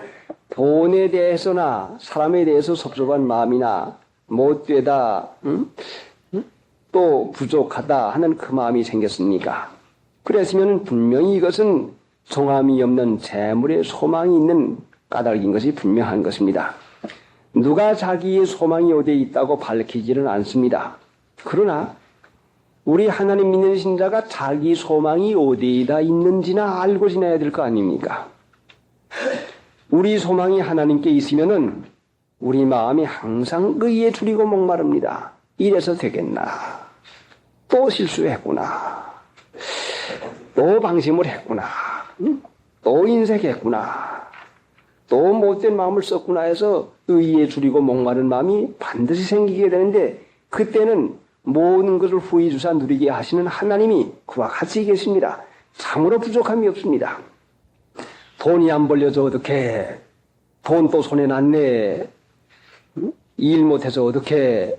돈에 대해서나 사람에 대해서 섭섭한 마음이나 못되다, 또 부족하다 하는 그 마음이 생겼습니까? 그랬으면 분명히 이것은 정함이 없는 재물에 소망이 있는 까닭인 것이 분명한 것입니다. 누가 자기의 소망이 어디에 있다고 밝히지는 않습니다. 그러나 우리 하나님 믿는 신자가 자기 소망이 어디에다 있는지나 알고 지내야 될 거 아닙니까? 우리 소망이 하나님께 있으면은 우리 마음이 항상 의에 줄이고 목마릅니다. 이래서 되겠나? 또 실수했구나. 또 방심을 했구나. 또 인색했구나. 또 못된 마음을 썼구나 해서 의에 줄이고 목마른 마음이 반드시 생기게 되는데 그때는 모든 것을 후히 주사 누리게 하시는 하나님이 그와 같이 계십니다. 참으로 부족함이 없습니다. 돈이 안 벌려져 어떡해. 돈 또 손에 났네. 일 못해서 어떡해.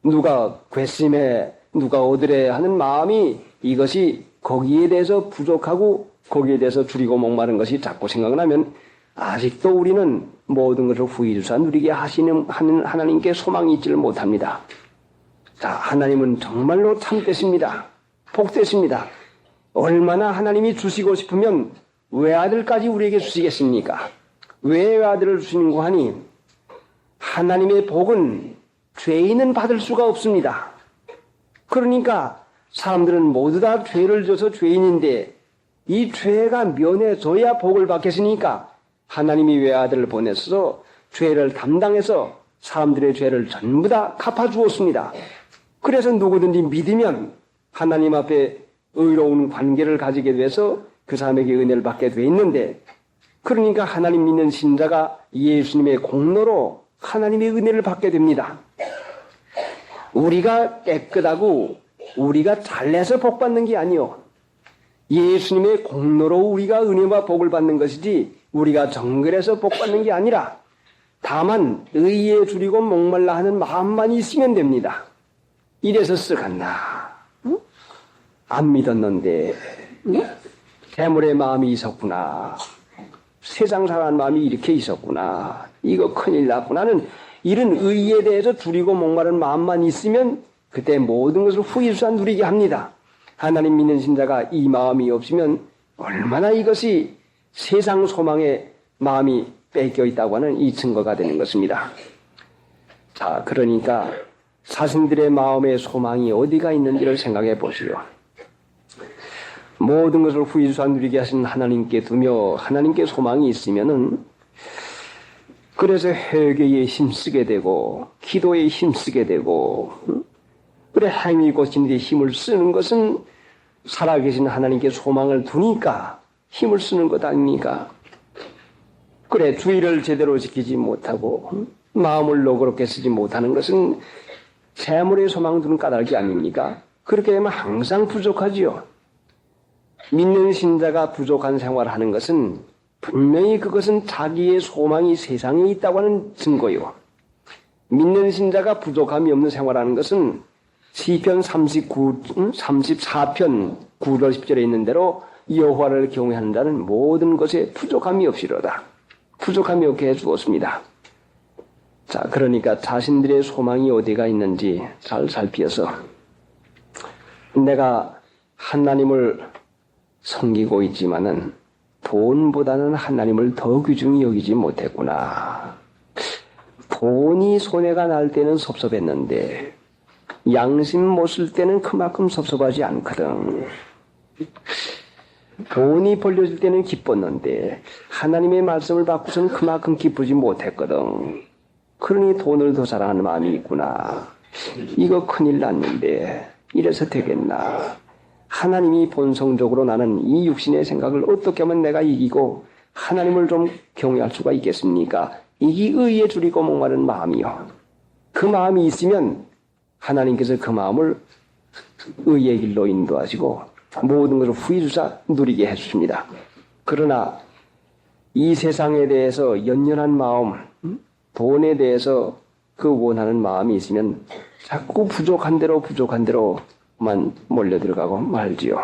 누가 괘씸해. 누가 얻으래 하는 마음이 이것이 거기에 대해서 부족하고 거기에 대해서 줄이고 목마른 것이 자꾸 생각나면 아직도 우리는 모든 것을 후히 주사 누리게 하시는 하나님께 소망이 있지를 못합니다. 자, 하나님은 정말로 참되십니다. 복되십니다. 얼마나 하나님이 주시고 싶으면 외아들까지 우리에게 주시겠습니까? 왜 외아들을 주시는고 하니 하나님의 복은 죄인은 받을 수가 없습니다. 그러니까 사람들은 모두 다 죄를 져서 죄인인데 이 죄가 면해져야 복을 받겠으니까 하나님이 외아들을 보내서 죄를 담당해서 사람들의 죄를 전부 다 갚아주었습니다. 그래서 누구든지 믿으면 하나님 앞에 의로운 관계를 가지게 돼서 그 사람에게 은혜를 받게 돼 있는데, 그러니까 하나님 믿는 신자가 예수님의 공로로 하나님의 은혜를 받게 됩니다. 우리가 깨끗하고 우리가 잘내서 복 받는 게 아니요, 예수님의 공로로 우리가 은혜와 복을 받는 것이지 우리가 정결해서 복 받는 게 아니라 다만 의에 줄이고 목말라 하는 마음만 있으면 됩니다. 이래서 쓱한다. 안 믿었는데 대물의 마음이 있었구나. 세상 사랑하는 마음이 이렇게 있었구나. 이거 큰일 났구나는 이런 의에 대해서 줄이고 목마른 마음만 있으면 그때 모든 것을 후일수한 누리게 합니다. 하나님 믿는 신자가 이 마음이 없으면 얼마나 이것이 세상 소망의 마음이 뺏겨 있다고 하는 이 증거가 되는 것입니다. 자, 그러니까 자신들의 마음의 소망이 어디가 있는지를 생각해 보시오. 모든 것을 후일수한 누리게 하신 하나님께 두며 하나님께 소망이 있으면은 그래서 회개에 힘쓰게 되고 기도에 힘쓰게 되고 그래 행위 고치는 데 힘을 쓰는 것은 살아계신 하나님께 소망을 두니까 힘을 쓰는 것 아닙니까? 그래 주의를 제대로 지키지 못하고 마음을 너그럽게 쓰지 못하는 것은 재물의 소망 두는 까닭이 아닙니까? 그렇게 되면 항상 부족하지요. 믿는 신자가 부족한 생활을 하는 것은 분명히 그것은 자기의 소망이 세상에 있다고 하는 증거요. 믿는 신자가 부족함이 없는 생활하는 것은 시편 34편 9절 10절에 있는 대로 여호와를 경외하는 자는 모든 것에 부족함이 없이로다. 부족함이 없게 해주었습니다. 자, 그러니까 자신들의 소망이 어디가 있는지 잘 살피어서 내가 하나님을 섬기고 있지만은 돈보다는 하나님을 더 귀중히 여기지 못했구나. 돈이 손해가 날 때는 섭섭했는데 양심 못 쓸 때는 그만큼 섭섭하지 않거든. 돈이 벌려질 때는 기뻤는데 하나님의 말씀을 받고서는 그만큼 기쁘지 못했거든. 그러니 돈을 더 사랑하는 마음이 있구나. 이거 큰일 났는데 이래서 되겠나. 하나님이 본성적으로 나는 이 육신의 생각을 어떻게 하면 내가 이기고 하나님을 좀 경외할 수가 있겠습니까? 이게 의에 줄이고 목마른 마음이요. 그 마음이 있으면 하나님께서 그 마음을 의의 길로 인도하시고 모든 것을 후이주사 누리게 해주십니다. 그러나 이 세상에 대해서 연연한 마음, 돈에 대해서 그 원하는 마음이 있으면 자꾸 부족한 대로만 몰려들어가고 말지요.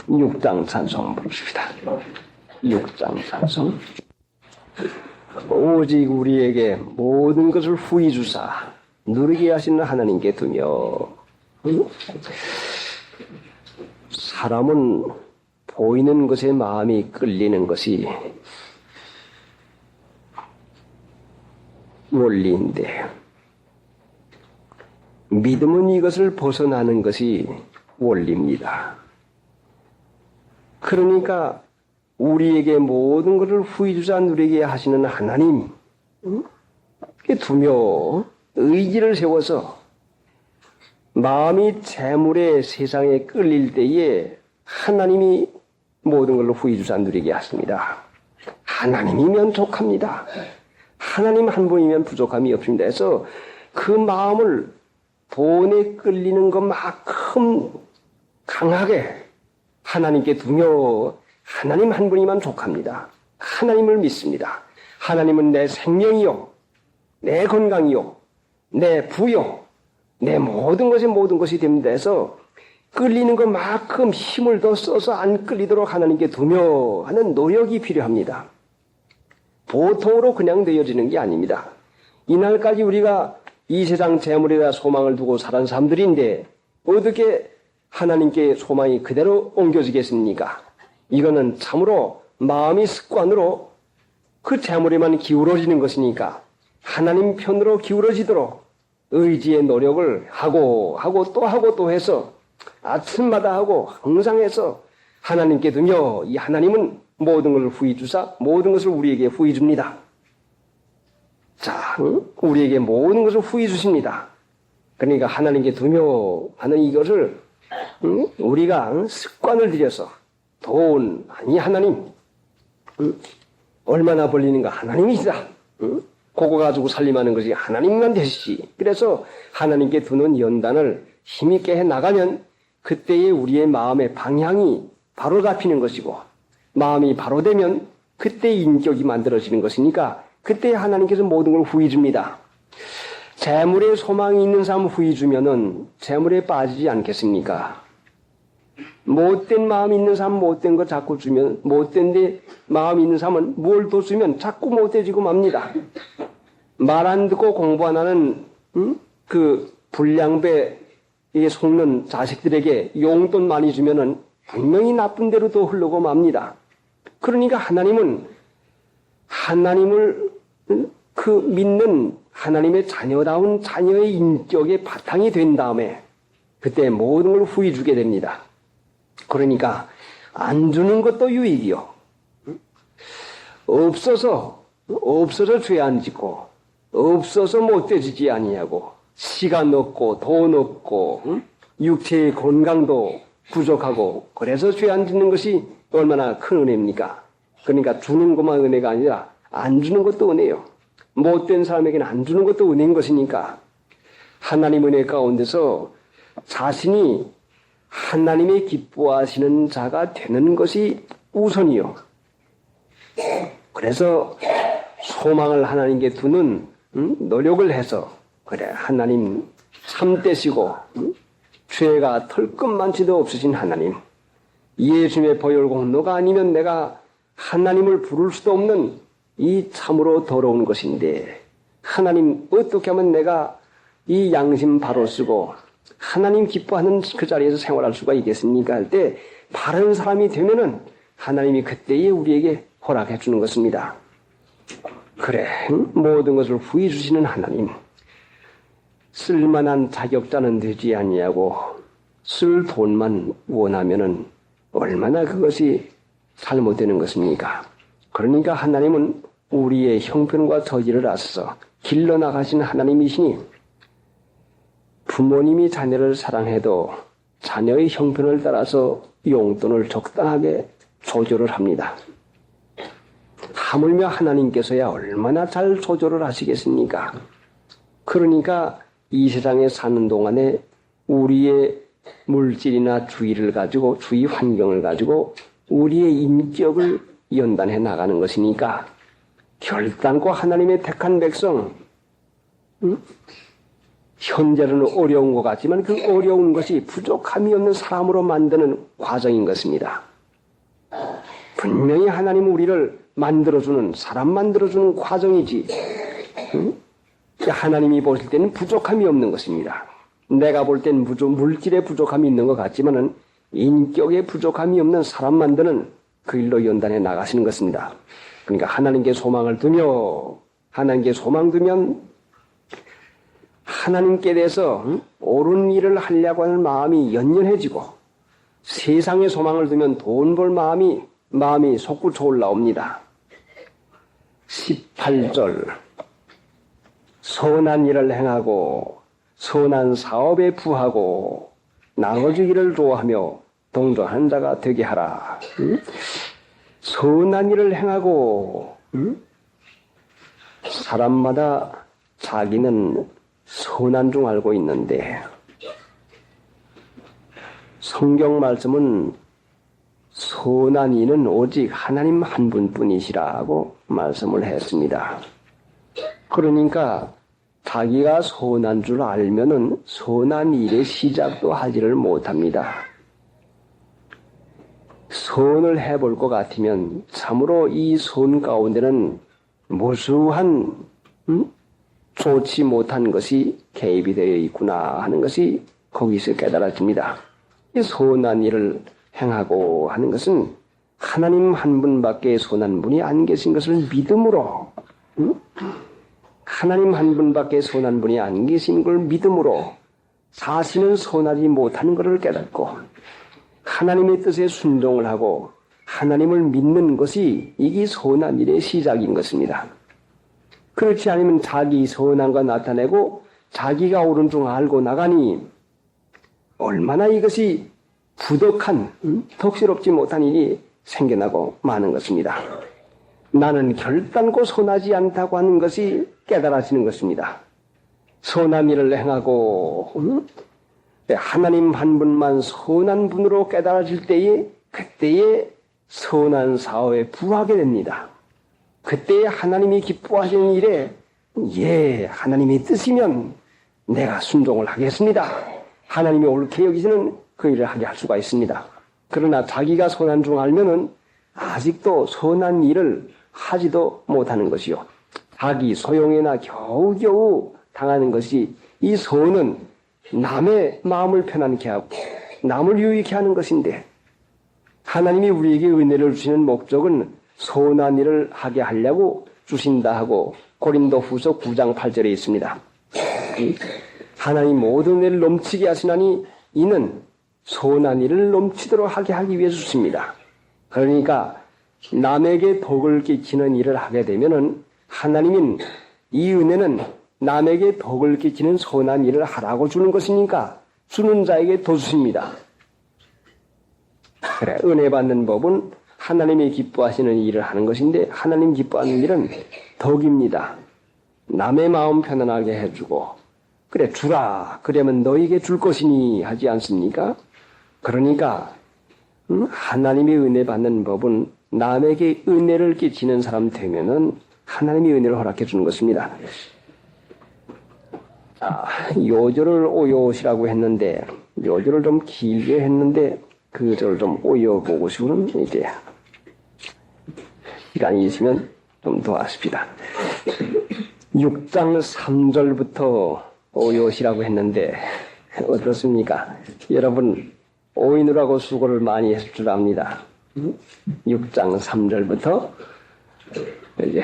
육장 찬송 부르십니다. 육장 찬송. 오직 우리에게 모든 것을 후히 주사 누리게 하시는 하나님께 두며 사람은 보이는 것에 마음이 끌리는 것이 원리인데 믿음은 이것을 벗어나는 것이 원리입니다. 그러니까 우리에게 모든 것을 후이주사 누리게 하시는 하나님 두며 의지를 세워서 마음이 재물의 세상에 끌릴 때에 하나님이 모든 걸로 후이주사 누리게 하십니다. 하나님이면 족합니다. 하나님 한 분이면 부족함이 없습니다. 해서 그 마음을 돈에 끌리는 것만큼 강하게 하나님께 두며 하나님 한 분이면 족합니다. 하나님을 믿습니다. 하나님은 내 생명이요, 내 건강이요, 내 부요, 내 모든 것이 됩니다. 해서 끌리는 것만큼 힘을 더 써서 안 끌리도록 하나님께 두며 하는 노력이 필요합니다. 보통으로 그냥 되어지는 게 아닙니다. 이날까지 우리가 이 세상 재물에다 소망을 두고 살은 사람들인데 어떻게 하나님께 소망이 그대로 옮겨지겠습니까? 이거는 참으로 마음이 습관으로 그 재물에만 기울어지는 것이니까 하나님 편으로 기울어지도록 의지의 노력을 하고 또 해서 아침마다 하고 항상 해서 하나님께 두며 이 하나님은 모든 것을 후히 주사 모든 것을 우리에게 후히 줍니다. 자, 우리에게 모든 것을 후히 주십니다. 그러니까 하나님께 두며 하는 이것을 우리가 습관을 들여서 돈 아니 하나님 얼마나 벌리는가 하나님이시다. 그거 가지고 살림하는 것이 하나님만 되시지. 그래서 하나님께 두는 연단을 힘있게 해나가면 그때의 우리의 마음의 방향이 바로 잡히는 것이고 마음이 바로 되면 그때 인격이 만들어지는 것이니까 그때 하나님께서 모든 걸 후히 줍니다. 재물에 소망이 있는 사람 후히 주면은 재물에 빠지지 않겠습니까? 못된 마음이 있는 사람 못된 거 자꾸 주면 못된데 마음이 있는 사람은 뭘 더 주면 자꾸 못돼지고 맙니다. 말 안 듣고 공부 안 하는 그 불량배에 속는 자식들에게 용돈 많이 주면은 분명히 나쁜 대로 더 흐르고 맙니다. 그러니까 하나님은 하나님을 그 믿는 하나님의 자녀다운 자녀의 인격의 바탕이 된 다음에 그때 모든 걸 후히 주게 됩니다. 그러니까 안 주는 것도 유익이요. 없어서 죄 안 짓고 없어서 못되지지 아니하고 시간 없고 돈 없고 육체의 건강도 부족하고 그래서 죄 안 짓는 것이 얼마나 큰 은혜입니까? 그러니까 주는 것만 은혜가 아니라 안 주는 것도 은혜요. 못된 사람에게는 안 주는 것도 은혜인 것이니까 하나님 은혜 가운데서 자신이 하나님의 기뻐하시는 자가 되는 것이 우선이요. 그래서 소망을 하나님께 두는 노력을 해서 그래 하나님 참되시고 죄가 털끝만치도 없으신 하나님 예수님의 보혈 공로가 아니면 내가 하나님을 부를 수도 없는 이 참으로 더러운 것인데 하나님 어떻게 하면 내가 이 양심 바로 쓰고 하나님 기뻐하는 그 자리에서 생활할 수가 있겠습니까? 할 때 바른 사람이 되면은 하나님이 그때에 우리에게 허락해 주는 것입니다. 그래 모든 것을 후히 주시는 하나님 쓸만한 자격자는 되지 아니하고 쓸 돈만 원하면은 얼마나 그것이 잘못되는 것입니까? 그러니까 하나님은 우리의 형편과 처지를 아셔서 길러나가신 하나님이시니 부모님이 자녀를 사랑해도 자녀의 형편을 따라서 용돈을 적당하게 조절을 합니다. 하물며 하나님께서야 얼마나 잘 조절을 하시겠습니까? 그러니까 이 세상에 사는 동안에 우리의 물질이나 주의를 가지고 주의 환경을 가지고 우리의 인격을 연단해 나가는 것이니까 결단코 하나님의 택한 백성 현재는 어려운 것 같지만 그 어려운 것이 부족함이 없는 사람으로 만드는 과정인 것입니다. 분명히 하나님은 우리를 만들어주는 사람 만들어주는 과정이지 하나님이 보실 때는 부족함이 없는 것입니다. 내가 볼 때는 물질의 부족함이 있는 것 같지만은 인격의 부족함이 없는 사람 만드는 그 일로 연단해 나가시는 것입니다. 그러니까 하나님께 소망을 두며 하나님께 소망 두면 하나님께 대해서 옳은 일을 하려고 하는 마음이 연연해지고 세상에 소망을 두면 돈 벌 마음이 솟구쳐 올라옵니다. 18절 선한 일을 행하고 선한 사업에 부하고 나눠주기를 좋아하며 동조하는 자가 되게 하라. 선한 일을 행하고 사람마다 자기는 선한 줄 알고 있는데 성경 말씀은 선한 이는 오직 하나님 한 분뿐이시라고 말씀을 했습니다. 그러니까 자기가 선한 줄 알면은 선한 일의 시작도 하지를 못합니다. 선을 해볼 것 같으면 참으로 이 선 가운데는 무수한 좋지 못한 것이 개입이 되어 있구나 하는 것이 거기서 깨달아집니다. 이 선한 일을 행하고 하는 것은 하나님 한 분밖에 선한 분이 안 계신 것을 믿음으로, 하나님 한 분밖에 선한 분이 안 계신 걸 믿음으로 자신은 선하지 못하는 것을 깨닫고 하나님의 뜻에 순종을 하고 하나님을 믿는 것이 이게 선한 일의 시작인 것입니다. 그렇지 않으면 자기 선한 거 나타내고 자기가 옳은 줄 알고 나가니 얼마나 이것이 부덕한, 덕스럽지 못한 일이 생겨나고 마는 것입니다. 나는 결단코 선하지 않다고 하는 것이 깨달아지는 것입니다. 선한 일을 행하고 하나님 한 분만 선한 분으로 깨달아질 때에 그때에 선한 사업에 부하게 됩니다. 그때에 하나님이 기뻐하시는 일에 하나님이 뜻이면 내가 순종을 하겠습니다. 하나님이 옳게 여기시는 그 일을 하게 할 수가 있습니다. 그러나 자기가 선한 줄 알면은 아직도 선한 일을 하지도 못하는 것이요. 자기 소용에나 겨우겨우 당하는 것이 이 선은 남의 마음을 편안케 하고 남을 유익케 하는 것인데 하나님이 우리에게 은혜를 주시는 목적은 선한 일을 하게 하려고 주신다 하고 고린도후서 9장 8절에 있습니다. 하나님 모든 은혜를 넘치게 하시나니 이는 선한 일을 넘치도록 하게 하기 위해 주십니다. 그러니까 남에게 덕을 끼치는 일을 하게 되면은 하나님은 이 은혜는 남에게 덕을 끼치는 선한 일을 하라고 주는 것이니까 주는 자에게 더 주십니다. 그래, 은혜 받는 법은 하나님이 기뻐하시는 일을 하는 것인데 하나님 기뻐하는 일은 덕입니다. 남의 마음 편안하게 해주고 그래 주라 그러면 너에게 줄 것이니 하지 않습니까? 그러니까 하나님의 은혜 받는 법은 남에게 은혜를 끼치는 사람 되면은 하나님이 은혜를 허락해 주는 것입니다. 요절을 오요시라고 했는데 요절을 좀 길게 했는데 그 절을 좀 오여보고 싶으면 이제 시간이 있으면 좀 더 하십시다. 6장 3절부터 오요시라고 했는데 어떻습니까? 여러분 오이느라고 수고를 많이 했을 줄 압니다. 6장 3절부터 이제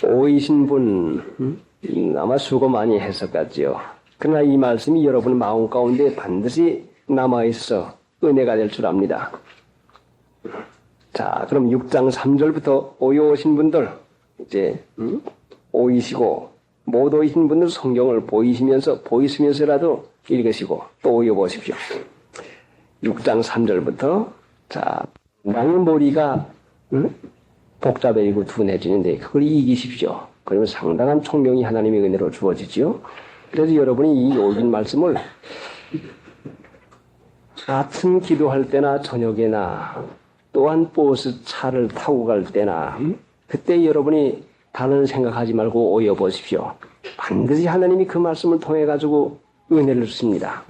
오이신 분 아마 수고 많이 했었겠지요. 그러나 이 말씀이 여러분 마음 가운데 반드시 남아있어 은혜가 될 줄 압니다. 자, 그럼 6장 3절부터 오이오신 분들 이제 오이시고 못 오이신 분들 성경을 보이시면서라도 읽으시고 또 오여보십시오. 6장 3절부터 자, 왕의 머리가 복잡해지고 둔해지는데 그걸 이기십시오. 그러면 상당한 총명이 하나님의 은혜로 주어지지요. 그래서 여러분이 이 오긴 말씀을 아침 기도할 때나 저녁에나 또한 버스 차를 타고 갈 때나 그때 여러분이 다른 생각하지 말고 오여보십시오. 반드시 하나님이 그 말씀을 통해 가지고 은혜를 주십니다.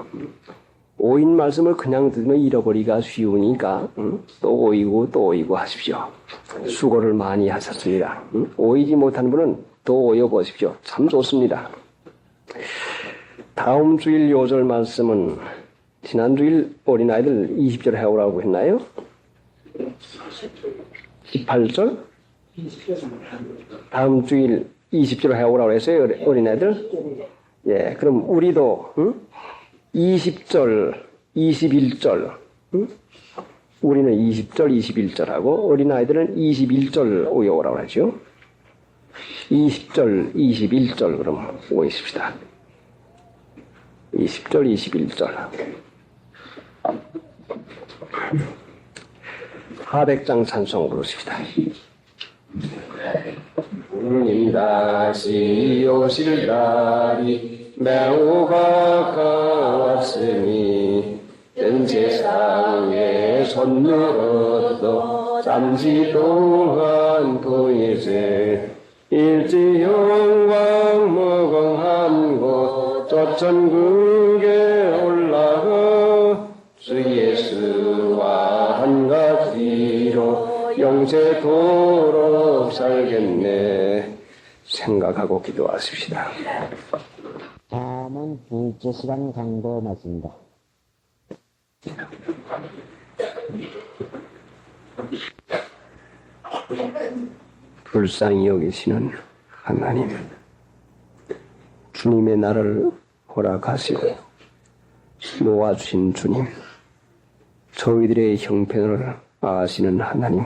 오인 말씀을 그냥 들으면 잃어버리기가 쉬우니까 또 오이고 또 오이고 하십시오. 수고를 많이 하셨습니다. 오이지 못한 분은 또 오여보십시오. 참 좋습니다. 다음 주일 요절 말씀은 지난주일 어린아이들 20절 해오라고 했나요? 18절? 다음 주일 20절 해오라고 했어요, 어린아이들? 예, 그럼 우리도 20절, 21절, 우리는 20절, 21절하고 어린아이들은 21절 오여오라고 하죠. 20절, 21절 그럼 오이십시다. 20절, 21절. 400장 찬송 부르십시다. 주님 다시 오실 날이 매우 가까웠으니 전 세상에 손들어도 잠시 동안 보이세 일지 영광 무궁한 곳 저 천국에 올라가 주 예수와 한가지로 영세토록 살겠네 생각하고 기도하십시다. 다음은 둘째 시간 강도 말씀입니다. 불쌍히 여기시는 하나님, 주님의 나를 허락하시고 놓아주신 주님, 저희들의 형편을 아시는 하나님,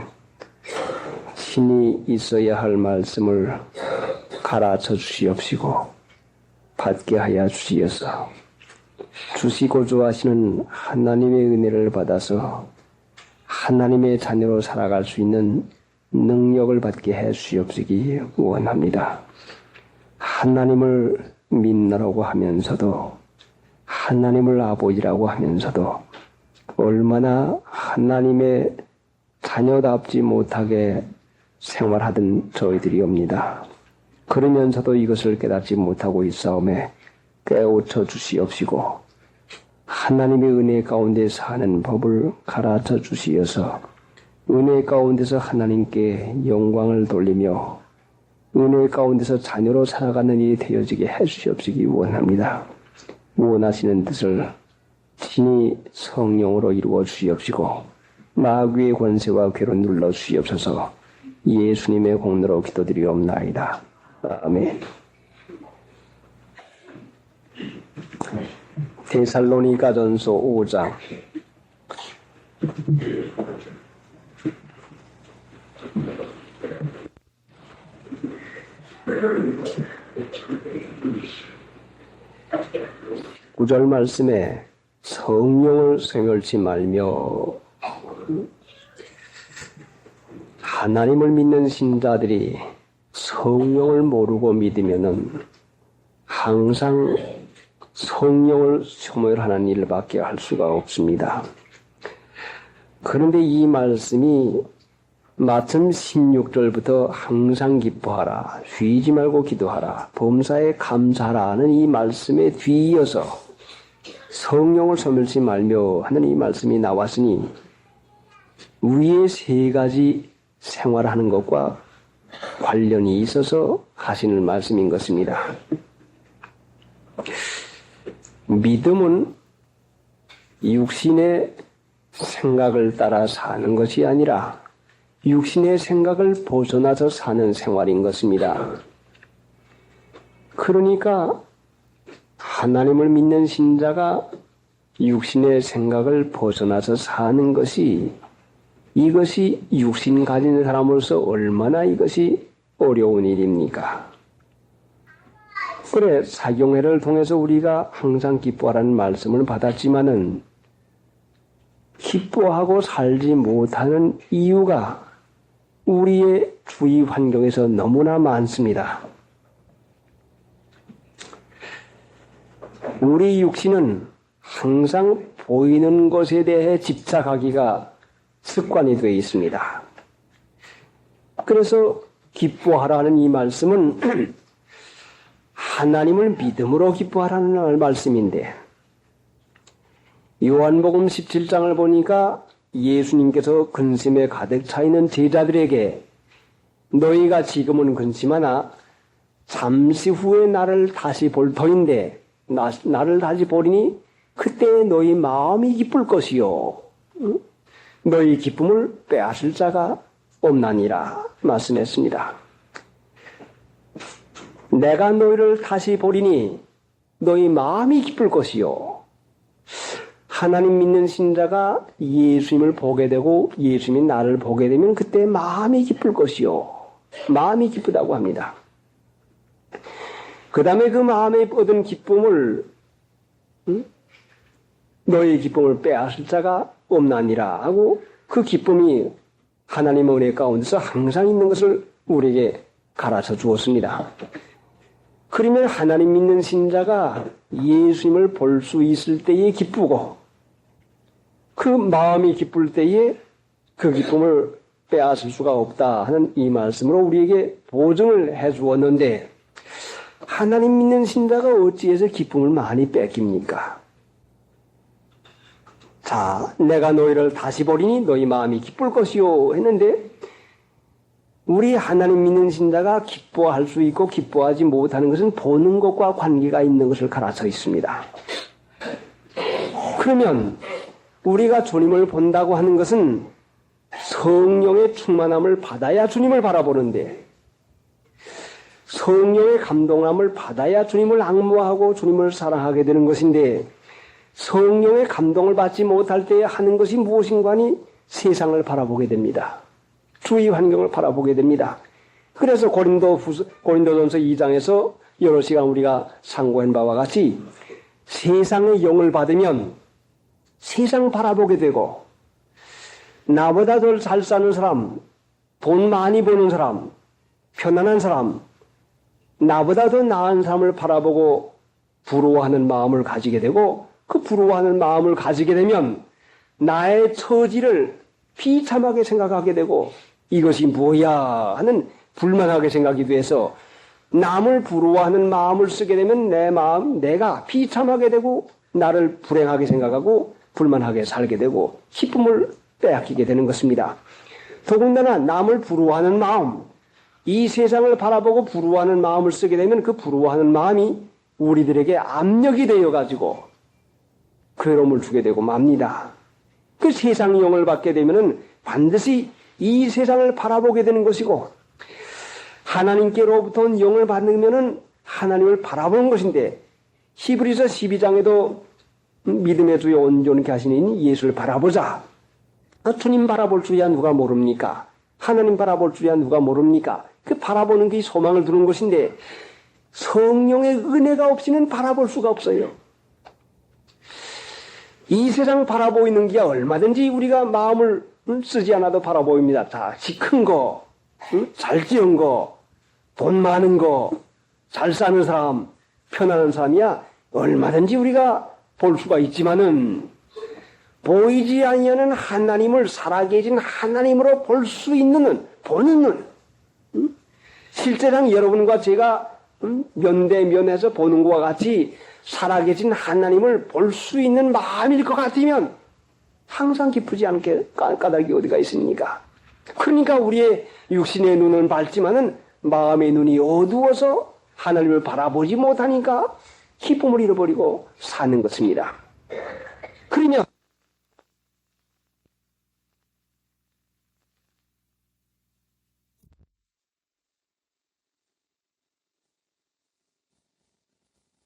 신이 있어야 할 말씀을 가르쳐 주시옵시고 받게 하여 주시어서 주시고자 하시는 하나님의 은혜를 받아서 하나님의 자녀로 살아갈 수 있는 능력을 받게 해 주시옵시기 원합니다. 하나님을 믿노라고 하면서도 하나님을 아버지라고 하면서도 얼마나 하나님의 자녀답지 못하게 생활하던 저희들이옵니다. 그러면서도 이것을 깨닫지 못하고 있사오매 깨우쳐 주시옵시고 하나님의 은혜 가운데 사는 법을 가르쳐 주시어서 은혜 가운데서 하나님께 영광을 돌리며 은혜 가운데서 자녀로 살아가는 일이 되어지게 해주시옵시기 원합니다. 원하시는 뜻을 친히 성령으로 이루어 주시옵시고 마귀의 권세와 괴로 눌러 주시옵소서. 예수님의 공로로 기도드리옵나이다. 아멘. 데살로니가전서 5장. 구절 말씀에 성령을 소멸치 말며, 하나님을 믿는 신자들이 성령을 모르고 믿으면은 항상 성령을 소멸하는 일밖에 할 수가 없습니다. 그런데 이 말씀이 마침 16절부터 항상 기뻐하라, 쉬지 말고 기도하라, 범사에 감사하라는 이 말씀에 뒤이어서 성령을 소멸치 말며 하는 이 말씀이 나왔으니 위에 세 가지 생활하는 것과 관련이 있어서 하시는 말씀인 것입니다. 믿음은 육신의 생각을 따라 사는 것이 아니라 육신의 생각을 벗어나서 사는 생활인 것입니다. 그러니까 하나님을 믿는 신자가 육신의 생각을 벗어나서 사는 것이, 이것이 육신 가진 사람으로서 얼마나 이것이 어려운 일입니까? 그래, 사경회를 통해서 우리가 항상 기뻐하라는 말씀을 받았지만은 기뻐하고 살지 못하는 이유가 우리의 주위 환경에서 너무나 많습니다. 우리 육신은 항상 보이는 것에 대해 집착하기가 습관이 되어 있습니다. 그래서 기뻐하라는 이 말씀은 하나님을 믿음으로 기뻐하라는 말씀인데, 요한복음 17장을 보니까 예수님께서 근심에 가득 차 있는 제자들에게 너희가 지금은 근심하나 잠시 후에 나를 다시 볼 터인데 나를 다시 보리니 그때 너희 마음이 기쁠 것이요 너희 기쁨을 빼앗을 자가 없나니라 말씀했습니다. 내가 너희를 다시 보리니 너희 마음이 기쁠 것이요. 하나님 믿는 신자가 예수님을 보게 되고 예수님이 나를 보게 되면 그때 마음이 기쁠 것이요. 마음이 기쁘다고 합니다. 그 다음에 그 마음에 얻은 기쁨을 너희 기쁨을 빼앗을 자가 없나니라 하고, 그 기쁨이 하나님의 은혜 가운데서 항상 있는 것을 우리에게 가르쳐 주었습니다. 그러면 하나님 믿는 신자가 예수님을 볼 수 있을 때에 기쁘고 그 마음이 기쁠 때에 그 기쁨을 빼앗을 수가 없다 하는 이 말씀으로 우리에게 보증을 해 주었는데, 하나님 믿는 신자가 어찌해서 기쁨을 많이 뺏깁니까? 자, 내가 너희를 다시 보리니 너희 마음이 기쁠 것이요 했는데, 우리 하나님 믿는 신자가 기뻐할 수 있고 기뻐하지 못하는 것은 보는 것과 관계가 있는 것을 가르쳐 있습니다. 그러면 우리가 주님을 본다고 하는 것은 성령의 충만함을 받아야 주님을 바라보는데, 성령의 감동함을 받아야 주님을 앙모하고 주님을 사랑하게 되는 것인데 성령의 감동을 받지 못할 때 하는 것이 무엇인가 하니 세상을 바라보게 됩니다. 주위 환경을 바라보게 됩니다. 그래서 고린도전서 2장에서 여러 시간 우리가 상고한 바와 같이 세상의 영을 받으면 세상 바라보게 되고 나보다 더 잘 사는 사람, 돈 많이 버는 사람, 편안한 사람, 나보다 더 나은 사람을 바라보고 부러워하는 마음을 가지게 되고 그 부러워하는 마음을 가지게 되면 나의 처지를 비참하게 생각하게 되고 이것이 뭐야 하는 불만하게 생각이 돼서 남을 부러워하는 마음을 쓰게 되면 내 마음, 내가 비참하게 되고 나를 불행하게 생각하고 불만하게 살게 되고 기쁨을 빼앗기게 되는 것입니다. 더군다나 남을 부러워하는 마음, 이 세상을 바라보고 부러워하는 마음을 쓰게 되면 그 부러워하는 마음이 우리들에게 압력이 되어가지고 괴로움을 주게 되고 맙니다. 그 세상 영을 받게 되면은 반드시 이 세상을 바라보게 되는 것이고 하나님께로부터 온 영을 받으면은 하나님을 바라보는 것인데 히브리서 12장에도 믿음의 주여 온전케 하시는 예수를 바라보자. 주님 바라볼 줄이야 누가 모릅니까? 하나님 바라볼 줄이야 누가 모릅니까? 그 바라보는 게 소망을 두는 것인데 성령의 은혜가 없이는 바라볼 수가 없어요. 이 세상 바라보이는 게 얼마든지 우리가 마음을 쓰지 않아도 바라보입니다. 다 키 큰 거, 잘 지은 거, 돈 많은 거, 잘 사는 사람, 편안한 사람이야 얼마든지 우리가 볼 수가 있지만은 보이지 아니하는 하나님을 살아계신 하나님으로 볼 수 있는 눈, 보는 눈. 실제랑 여러분과 제가 면대면해서 보는 것과 같이 살아계신 하나님을 볼 수 있는 마음일 것 같으면 항상 기쁘지 않게 까닭이 어디가 있습니까? 그러니까 우리의 육신의 눈은 밝지만은 마음의 눈이 어두워서 하나님을 바라보지 못하니까 기쁨을 잃어버리고 사는 것입니다. 그러면